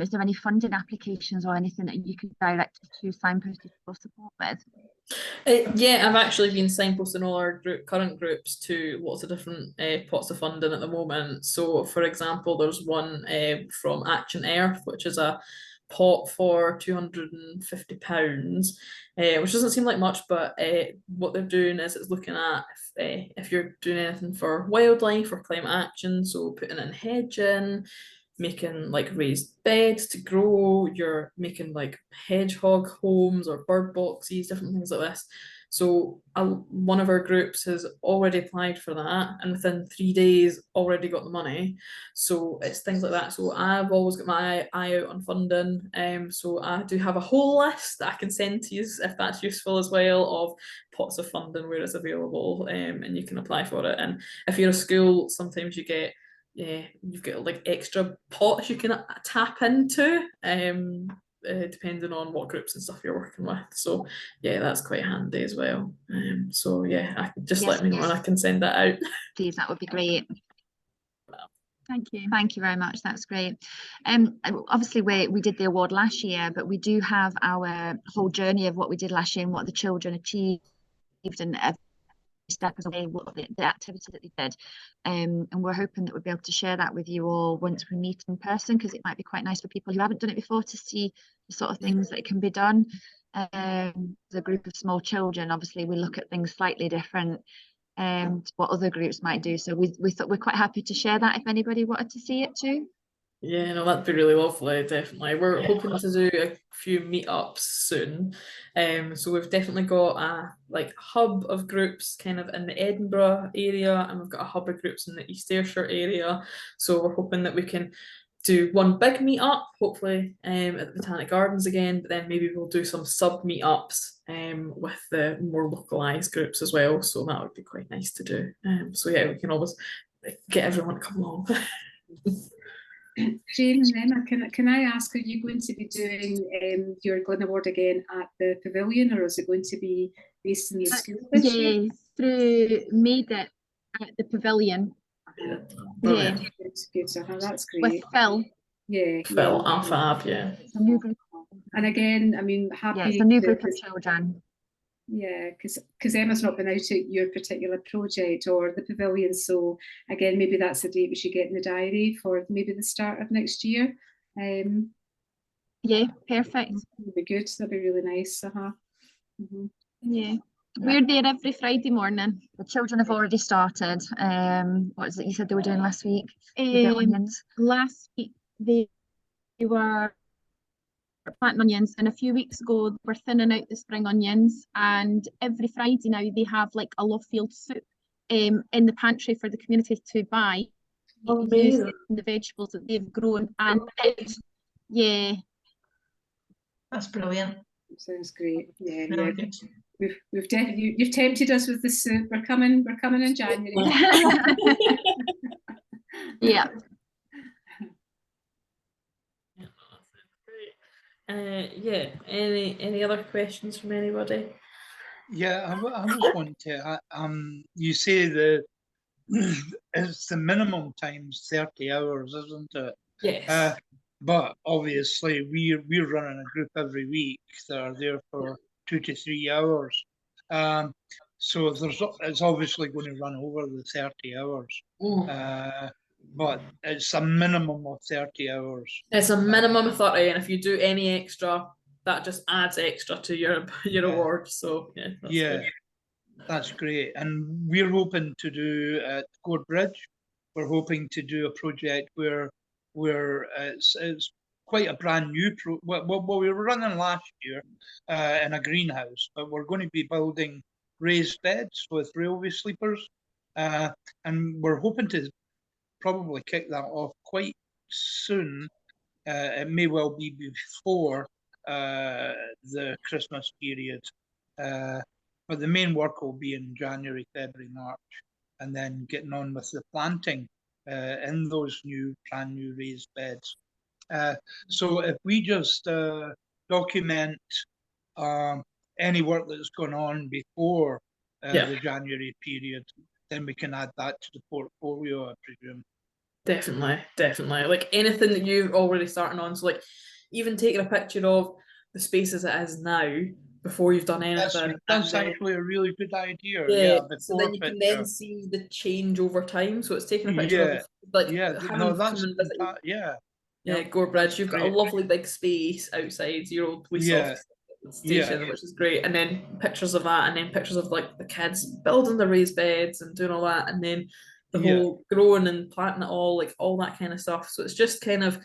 Is there any funding applications or anything that you could direct us to signposted for support with? Yeah, I've actually been signposting all our current groups to lots of different pots of funding at the moment. So for example, there's one from Action Earth, which is a pot for £250, which doesn't seem like much, but what they're doing is it's looking at if you're doing anything for wildlife or climate action, so putting in hedging, making raised beds to grow, you're making hedgehog homes or bird boxes, different things like this. So one of our groups has already applied for that, and within 3 days already got the money. So it's things like that. So I've always got my eye out on funding. So I do have a whole list that I can send to you if that's useful as well, of pots of funding where it's available, and you can apply for it. And if you're a school, sometimes you get, yeah, you've got like extra pots you can tap into, depending on what groups and stuff you're working with. So yeah, that's quite handy as well. So yeah, I can just let me know and I can send that out. Please, that would be great. Thank you very much. That's great. Obviously we did the award last year, but we do have our whole journey of what we did last year and what the children achieved, and every step of the way, what the activity that they did. And we're hoping that we'll be able to share that with you all once we meet in person, because it might be quite nice for people who haven't done it before to see the sort of things that can be done. The group of small children, obviously we look at things slightly different to what other groups might do. So we thought we're quite happy to share that if anybody wanted to see it too. Yeah, no, that'd be really lovely, definitely. We're hoping to do a few meetups soon. So we've definitely got a like hub of groups kind of in the Edinburgh area, and we've got a hub of groups in the East Ayrshire area. So we're hoping that we can do one big meetup, hopefully at the Botanic Gardens again, but then maybe we'll do some sub meetups with the more localised groups as well. So that would be quite nice to do. So yeah, we can always get everyone to come along. Jane and Emma, can I ask, are you going to be doing your GLiN Award again at the pavilion, or is it going to be based in the school this year? Through made it at the pavilion. Yeah, good. So that's great. With Phil. Yeah, Phil and Fab, yeah. It's a new group. And again, I mean, happy. Yeah, it's a new group of children. Yeah, because Emma's not been out at your particular project or the pavilion, so again, maybe that's a date we should get in the diary for maybe the start of next year. Yeah, perfect. That'd be good. That'd be really nice. Yeah. We're there every Friday morning. The children have already started. What is it you said they were doing last week? Last week they were planting onions, and a few weeks ago they were thinning out the spring onions, and every Friday now they have like a love field soup in the pantry for the community to buy, using the vegetables that they've grown. And yeah, that's brilliant. Sounds great. Yeah, really good. We've definitely, you've tempted us with the soup. We're coming in January. Yeah. Yeah, any other questions from anybody? Yeah, I was wanting to, you say that it's the minimum times 30 hours, isn't it? Yes. But obviously we're running a group every week that are there for 2 to 3 hours. So it's obviously going to run over the 30 hours. But it's a minimum of 30 hours. It's a minimum of 30, and if you do any extra, that just adds extra to your award. So yeah, that's great. And we're hoping to do at Gore Bridge. We're hoping to do a project where it's quite a brand new well, we were running last year in a greenhouse, but we're going to be building raised beds with railway sleepers, and we're hoping to probably kick that off quite soon. It may well be before the Christmas period, but the main work will be in January, February, March, and then getting on with the planting in those brand new raised beds. So if we just document any work that's gone on before the January period, then we can add that to the portfolio, I presume. Definitely. Like anything that you're already starting on. So like even taking a picture of the space as it is now before you've done anything. That's actually a really good idea. Yeah, so then you can then see the change over time. So it's taking a picture of like Gore Bridge. You've got a lovely big space outside your old police office station, which is great. And then pictures of that, and then pictures of like the kids building the raised beds and doing all that, and then the whole growing and planting it all, like all that kind of stuff. So it's just kind of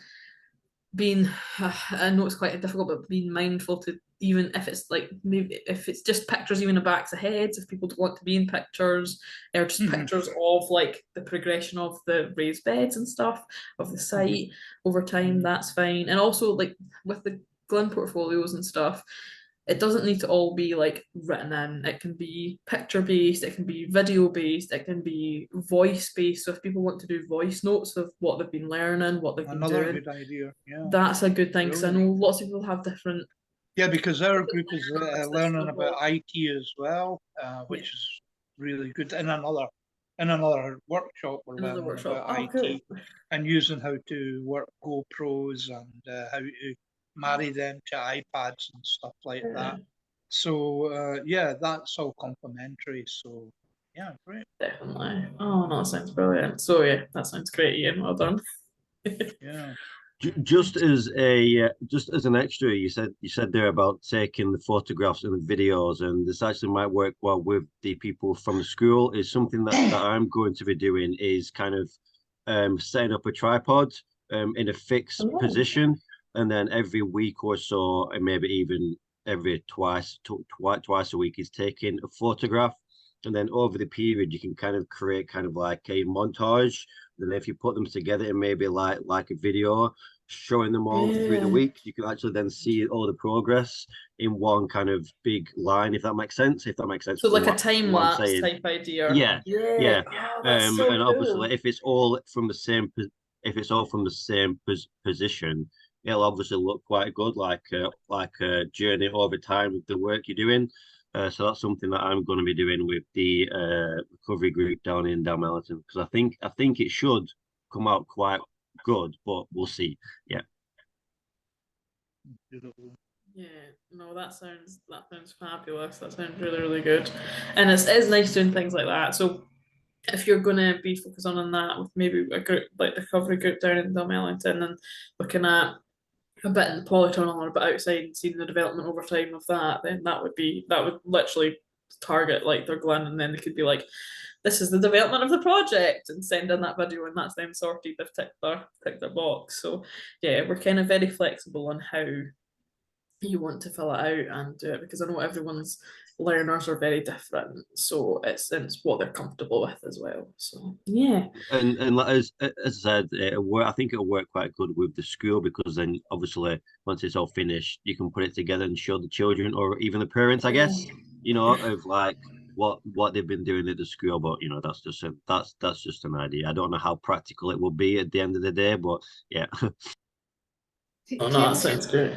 being, I know it's quite difficult, but being mindful to even if it's like maybe if it's just pictures even of backs of heads, if people don't want to be in pictures, or just pictures of like the progression of the raised beds and stuff of the site over time, that's fine. And also like with the GLiN portfolios and stuff, it doesn't need to all be like written in. It can be picture based, it can be video based, it can be voice based. So if people want to do voice notes of what they've been learning, what they've been doing, another good idea. Yeah, that's a good thing, because I know brilliant. lots of people have different. Yeah, because our group is learning level. about IT as well, which is really good. In another workshop, we're Another learning workshop. about Oh, IT cool. and using how to work GoPros and how to marry them to iPads and stuff like that. So yeah, that's all complementary. So yeah, great. Definitely. Oh no, that sounds brilliant. So yeah, that sounds great, Ian. Well done. Yeah. Just as an extra, you said there about taking the photographs and the videos, and this actually might work well with the people from the school. Is something that I'm going to be doing is kind of setting up a tripod in a fixed position, and then every week or so, and maybe even every twice a week, is taking a photograph, and then over the period you can kind of create kind of like a montage. And if you put them together in maybe like a video showing them all through the week, you can actually then see all the progress in one kind of big line, if that makes sense. If that makes sense. So like a time lapse type idea. Yeah. Oh, that's so And cool. obviously, if it's all from the same position, it'll obviously look quite good, like a journey over time with the work you're doing. So that's something that I'm going to be doing with the recovery group down in Dalmelton, because I think it should come out quite good, but we'll see. Yeah. Yeah, no, that sounds fabulous. That sounds really, really good. And it's nice doing things like that. So if you're gonna be focusing on that with maybe a group like the recovery group down in Dalmelton and looking at a bit in the polytunnel or a bit outside and seeing the development over time of that, then that would literally target like their GLiN, and then they could be like, this is the development of the project, and send in that video, and that's them sorted. They've ticked their box. So yeah, we're kind of very flexible on how you want to fill it out and do it, because I know everyone's learners are very different, so it's what they're comfortable with as well. So yeah. And as I said, I think it'll work quite good with the school, because then obviously once it's all finished, you can put it together and show the children or even the parents, I guess, of like what they've been doing at the school. But that's just an idea. I don't know how practical it will be at the end of the day, but yeah. Oh no, that sounds great.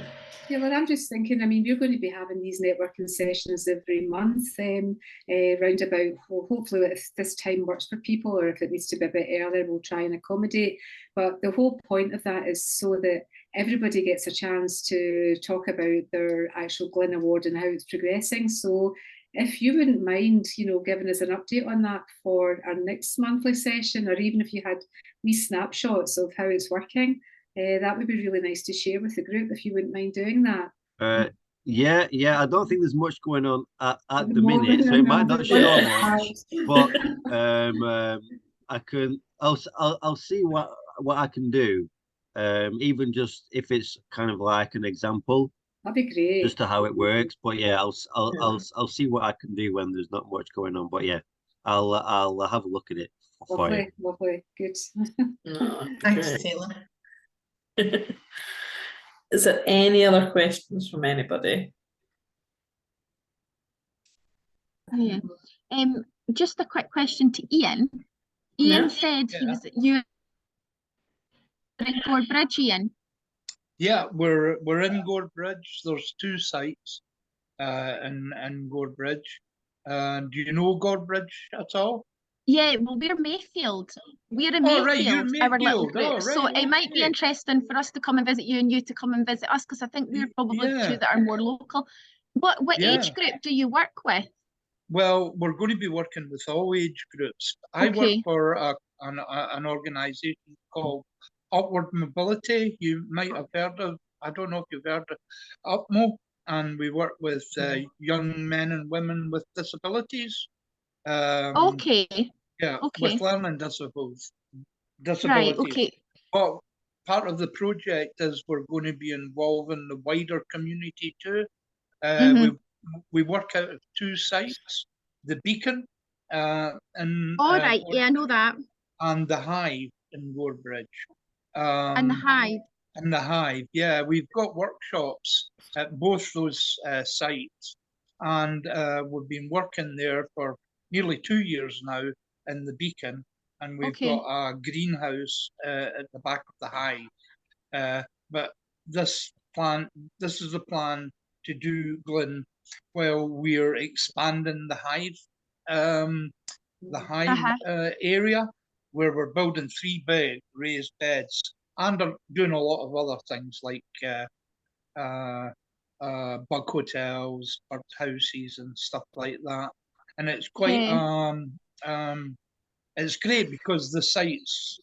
Yeah, well, I'm just thinking, I mean, we're going to be having these networking sessions every month, round about, well, hopefully if this time works for people, or if it needs to be a bit earlier, we'll try and accommodate. But the whole point of that is so that everybody gets a chance to talk about their actual GLiN Award and how it's progressing. So if you wouldn't mind, giving us an update on that for our next monthly session, or even if you had wee snapshots of how it's working, that would be really nice to share with the group, if you wouldn't mind doing that. Yeah. I don't think there's much going on at the minute, so it might not show much. But I'll see what I can do. Even just if it's kind of like an example. That'd be great. Just to how it works. But yeah, I'll see what I can do when there's not much going on. But yeah, I'll have a look at it. Lovely, good. Thanks, Taylor. Is there any other questions from anybody? Yeah. Just a quick question to Ian. Ian said you were in Gorebridge, Ian. Yeah, we're in Gorebridge. There's 2 sites in Gorebridge. Do you know Gorebridge at all? Yeah, well, we're Mayfield. We're in Mayfield, right, you're our little Mayfield. group. So it might be interesting for us to come and visit you, and you to come and visit us, because I think we're probably the 2 that are more local. What age group do you work with? Well, we're going to be working with all age groups. I work for an organisation called Upward Mobility. You might have heard of, I don't know if you've heard of UPMO, and we work with young men and women with disabilities. With learning disabilities. Right, okay. But part of the project is we're going to be involving the wider community too. We work out of 2 sites, the Beacon and right, yeah, I know that. And the Hive in Gorebridge. And the Hive. And the Hive, yeah, we've got workshops at both those sites, and we've been working there for nearly 2 years now in the Beacon, and we've got a greenhouse at the back of the Hive. But this is the plan to do GLiN while we're expanding the Hive, area, where we're building 3 big raised beds, and are doing a lot of other things like bug hotels, bird houses, and stuff like that. And it's quite it's great because the sites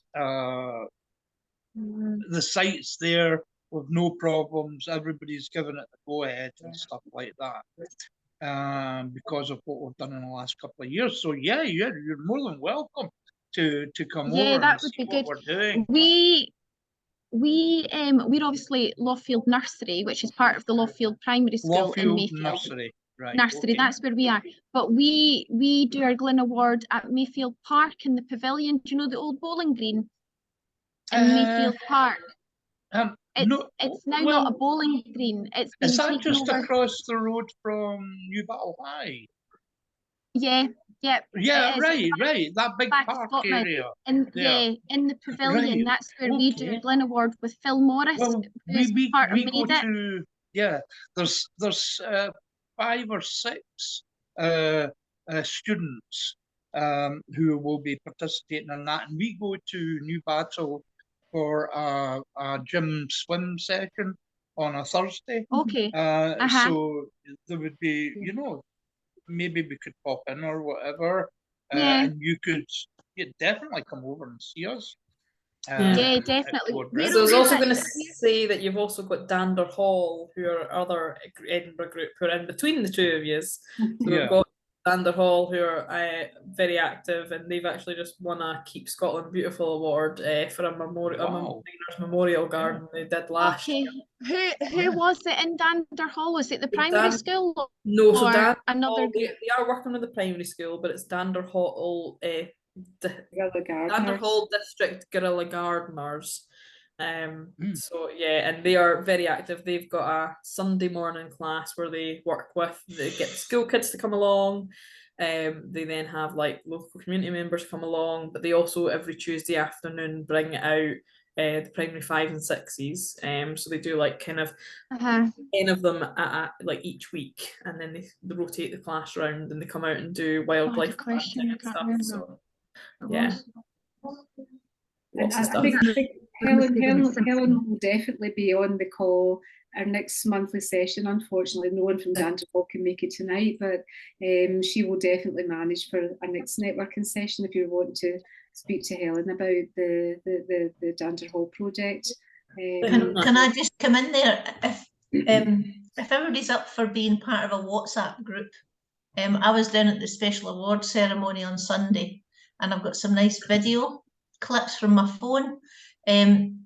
there with no problems, everybody's given it the go ahead and stuff like that. Because of what we've done in the last couple of years. So yeah, you're more than welcome to come over and see what we're doing. We're obviously Lawfield Nursery, which is part of the Lawfield Primary School in Mayfield. Nursery, right? Nursery, that's where we are. But we do our GLiN Award at Mayfield Park in the pavilion. Do you know the old bowling green in Mayfield Park? It's now not a bowling green. It's been is that taken just over. Across the road from New Battle High? Yeah. Right. That big park area. In the pavilion. That's where we do a GLiN Award with Phil Morris. Well, who's part of Made It. There's 5 or 6 students who will be participating in that, and we go to New Battle for a gym swim session on a Thursday. So there would be, maybe we could pop in or whatever, and you could definitely come over and see us. Yeah, definitely. So I was also going to say that you've also got Dander Hall, who are other Edinburgh group who are in between the 2 of you. So we've got Dander Hall, who are very active, and they've actually just won a Keep Scotland Beautiful award for a memorial garden they did last year. Who was it in Dander Hall? Was it the primary school? No, so Dander another Hall, they are working with the primary school, but it's Dander Hall Dander Hall District Guerrilla Gardeners. So yeah, and they are very active. They've got a Sunday morning class where they work with, they get school kids to come along. They then have like local community members come along, but they also every Tuesday afternoon bring out the primary 5s and 6s. So they do like kind of 10 of them at like each week, and then they rotate the class round and they come out and do wildlife planting and stuff. So yeah. And I think Helen will definitely be on the call. Our next monthly session, unfortunately, no one from Dander Hall can make it tonight, but she will definitely manage for our next networking session if you want to speak to Helen about the Dander Hall project. Can I just come in there? If everybody's up for being part of a WhatsApp group, I was down at the special award ceremony on Sunday, and I've got some nice video clips from my phone, and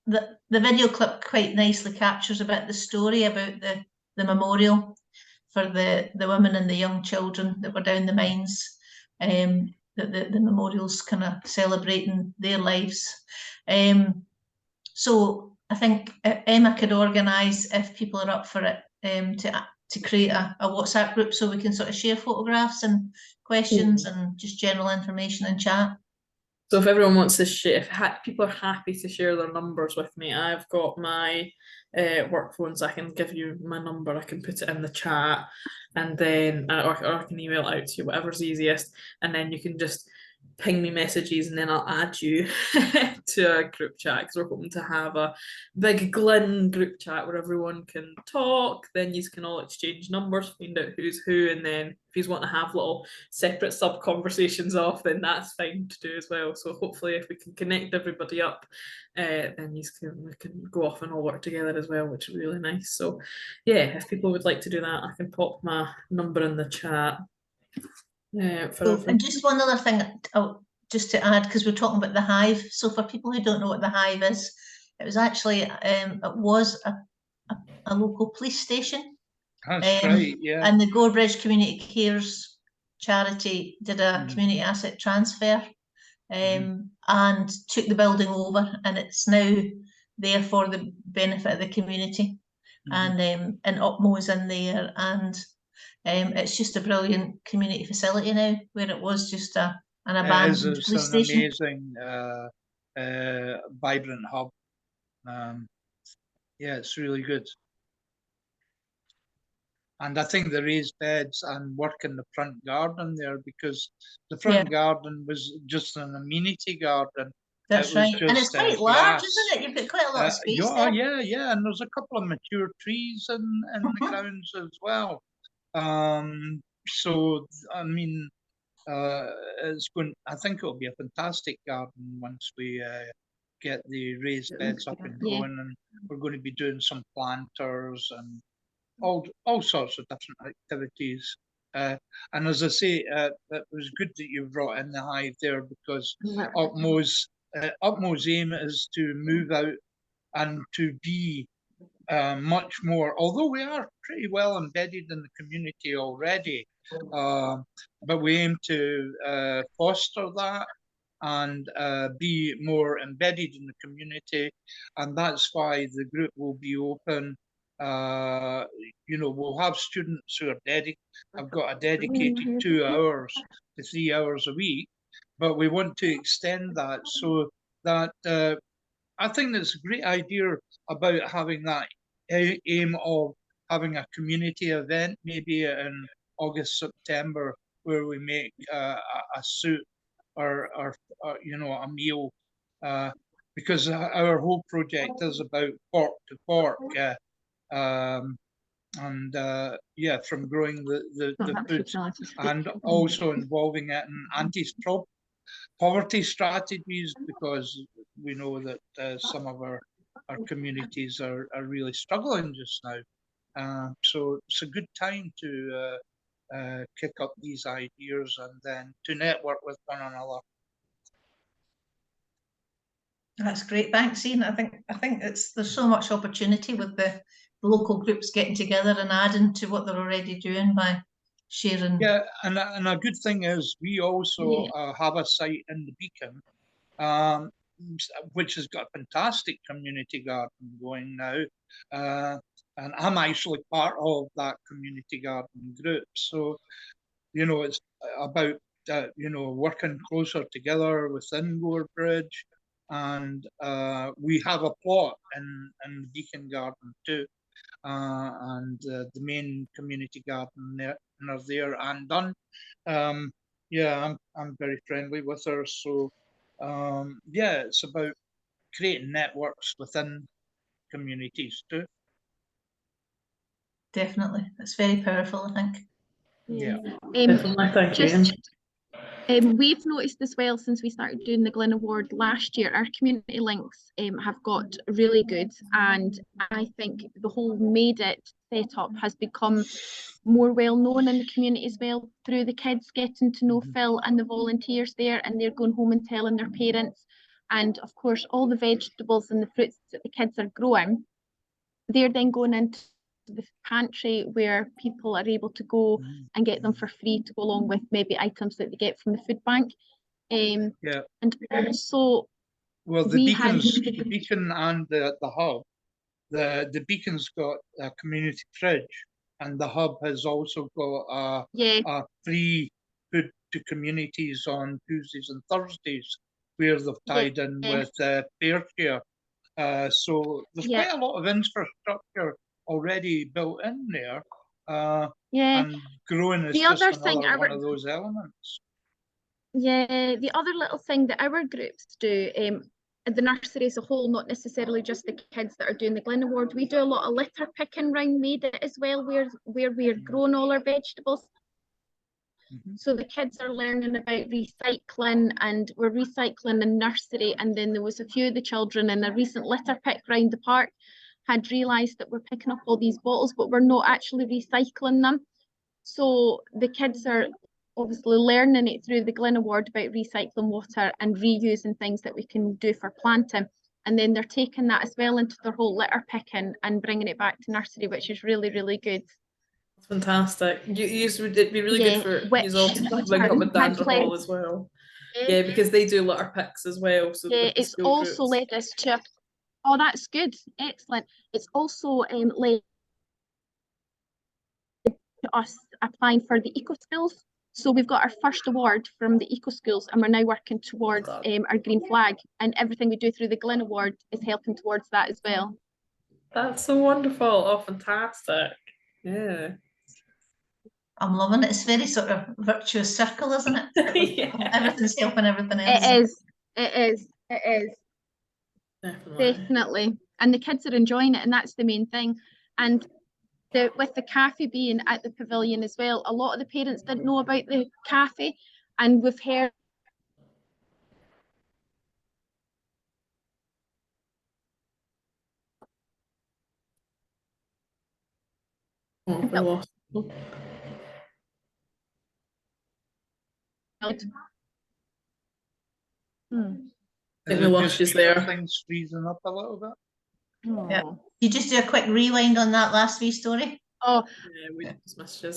the video clip quite nicely captures a bit the story about the memorial for the women and the young children that were down the mines. The memorial's kind of celebrating their lives. So I think Emma could organise, if people are up for it, to create a WhatsApp group so we can sort of share photographs and questions and just general information and chat. So if everyone wants to share, if people are happy to share their numbers with me, I've got my work phone, so I can give you my number. I can put it in the chat, and then or I can email it out to you, whatever's easiest, and then you can just ping me messages, and then I'll add you to a group chat, because we're hoping to have a big GLiN group chat where everyone can talk. Then you can all exchange numbers, find out who's who, and then if you want to have little separate sub conversations off, then that's fine to do as well. So hopefully if we can connect everybody up, then we can go off and all work together as well, which is really nice. So yeah, if people would like to do that, I can pop my number in the chat. And just one other thing, just to add, because we're talking about the Hive. So for people who don't know what the Hive is, it was actually it was a local police station That's right, yeah. And the Gorebridge Community Cares charity did a community asset transfer and took the building over, and it's now there for the benefit of the community. And Upmo's in there, and it's just a brilliant community facility now, where it was just an abandoned police station. It's an amazing, vibrant hub. Yeah, it's really good. And I think the raised beds and work in the front garden there, because the front garden was just an amenity garden. That's right. And it's quite large, isn't it? You've got quite a lot of space there. Yeah. And there's a couple of mature trees in the grounds as well. So, I mean, it's going. I think it'll be a fantastic garden once we get the raised beds up and going, and we're going to be doing some planters and all sorts of different activities. And as I say, it was good that you brought in the hive there, because Upmo's aim is to move out and to be much more, although we are pretty well embedded in the community already, but we aim to foster that and be more embedded in the community. And that's why the group will be open. We'll have students who are I've got a dedicated 2 hours to 3 hours a week, but we want to extend that so that I think that's a great idea about having that aim of having a community event, maybe in August, September, where we make a soup or a meal, because our whole project is about pork to fork. From growing the foods, and also involving it in anti-poverty strategies, because we know that some of our communities are really struggling just now. So it's a good time to kick up these ideas and then to network with one another. That's great, thanks, Ian. I think there's so much opportunity with the local groups getting together and adding to what they're already doing by sharing. Yeah, and a good thing is we also have a site in the Beacon, which has got a fantastic community garden going now, and I'm actually part of that community garden group. So, it's about working closer together within Gorebridge, and we have a plot in the Beacon garden too. And the main community garden there and done. I'm very friendly with her, so it's about creating networks within communities too. Definitely, it's very powerful, I think. Definitely, thank you. We've noticed as well, since we started doing the GLiN Award last year, our community links have got really good, and I think the whole Made It setup has become more well known in the community as well, through the kids getting to know Phil and the volunteers there, and they're going home and telling their parents. And of course, all the vegetables and the fruits that the kids are growing, they're then going into the pantry where people are able to go and get them for free to go along with maybe items that they get from the food bank. And also, well, the Beacon and the hub, the Beacon's got a community fridge, and the hub has also got a free food to communities on Tuesdays and Thursdays, where they've tied in with fair share. So there's quite a lot of infrastructure already built in there, and growing is just another one of those elements. The other little thing that our groups do, the nursery as a whole, not necessarily just the kids that are doing the GLiN Award, we do a lot of litter picking round Made It as well, where we're growing all our vegetables. So the kids are learning about recycling, and we're recycling in nursery. And then there was a few of the children in a recent litter pick round the park had realised that we're picking up all these bottles, but we're not actually recycling them. So the kids are obviously learning it through the GLiN Award about recycling water and reusing things that we can do for planting. And then they're taking that as well into their whole litter picking and bringing it back to nursery, which is really, really good. Fantastic. It'd be really good for which you all to link up with my Dandra Hall as well. Yeah, because they do litter picks as well. So with the it's school also groups. led us to, oh, that's good, excellent. It's also led to us applying for the eco schools. So we've got our first award from the eco schools, and we're now working towards our green flag, and everything we do through the GLiN Award is helping towards that as well. That's so wonderful. Oh, fantastic. Yeah. I'm loving it. It's very sort of virtuous circle, isn't it? Yeah. Everything's helping everything else. It is. Definitely. Definitely. And the kids are enjoying it, and that's the main thing. And with the cafe being at the pavilion as well, a lot of the parents didn't know about the cafe, and we've heard I think we lost you there. Things freezing up a little bit. Yeah. You just do a quick rewind on that last wee story. Oh, yeah, we just missed you.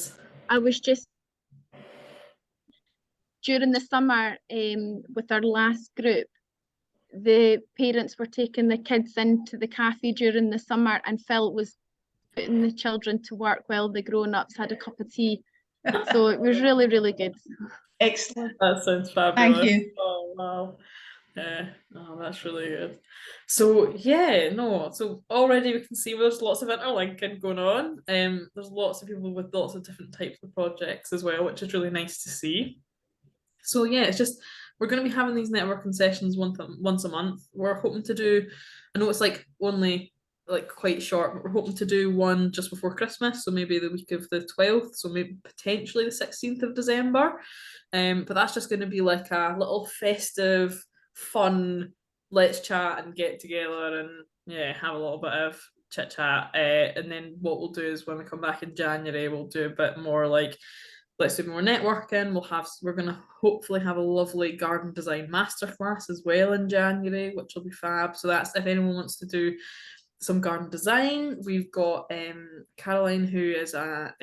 I was just during the summer with our last group, the parents were taking the kids into the cafe during the summer, and Phil was putting the children to work while the grown-ups had a cup of tea. So it was really, really good. Excellent. That sounds fabulous. Thank you. Oh, wow. Yeah, oh, that's really good. So yeah, no, so already we can see there's lots of interlinking going on. There's lots of people with lots of different types of projects as well, which is really nice to see. So yeah, it's just we're going to be having these networking sessions once a month. We're hoping to do, I know it's like only like quite short, but we're hoping to do one just before Christmas, so maybe the week of the 12th, so maybe potentially the 16th of December. But that's just going to be like a little festive, fun, let's chat and get together and yeah, have a little bit of chit chat. And then what we'll do is when we come back in January, we'll do a bit more like, let's do more networking. We're going to hopefully have a lovely garden design masterclass as well in January, which will be fab. So that's if anyone wants to do some garden design. We've got Caroline, who is a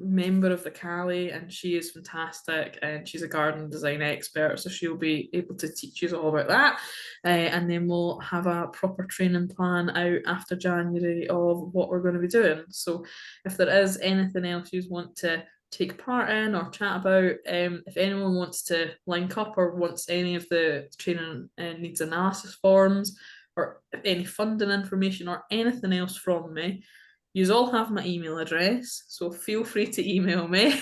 member of the Cali, and she is fantastic, and she's a garden design expert, so she'll be able to teach you all about that. And then we'll have a proper training plan out after January of what we're going to be doing. So if there is anything else you want to take part in or chat about, if anyone wants to link up or wants any of the training needs analysis forms or any funding information or anything else from me, you all have my email address, so feel free to email me.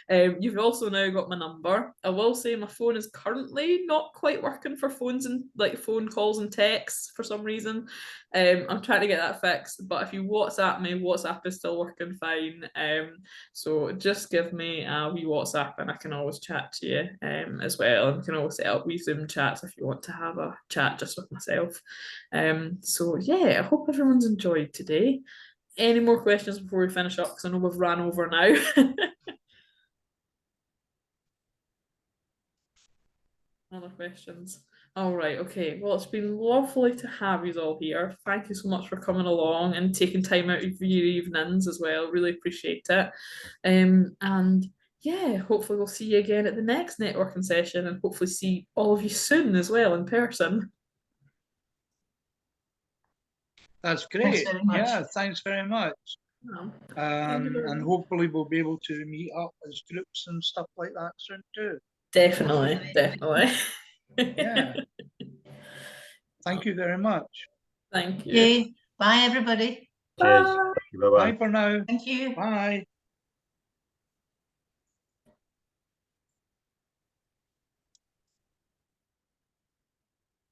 You've also now got my number. I will say my phone is currently not quite working for phones and like phone calls and texts for some reason. I'm trying to get that fixed, but if you WhatsApp me, WhatsApp is still working fine. So just give me a wee WhatsApp and I can always chat to you as well. And we can always set up wee Zoom chats if you want to have a chat just with myself. So yeah, I hope everyone's enjoyed today. Any more questions before we finish up? Because I know we've ran over now. Other questions? All right, okay. Well, it's been lovely to have you all here. Thank you so much for coming along and taking time out of your evenings as well. Really appreciate it. And yeah, hopefully we'll see you again at the next networking session and hopefully see all of you soon as well in person. That's great. Thanks Thanks very much. And hopefully we'll be able to meet up as groups and stuff like that soon too. Definitely. Yeah. Thank you very much. Thank you. Okay. Bye, everybody. Cheers. Bye. Bye-bye. Bye for now. Thank you. Bye.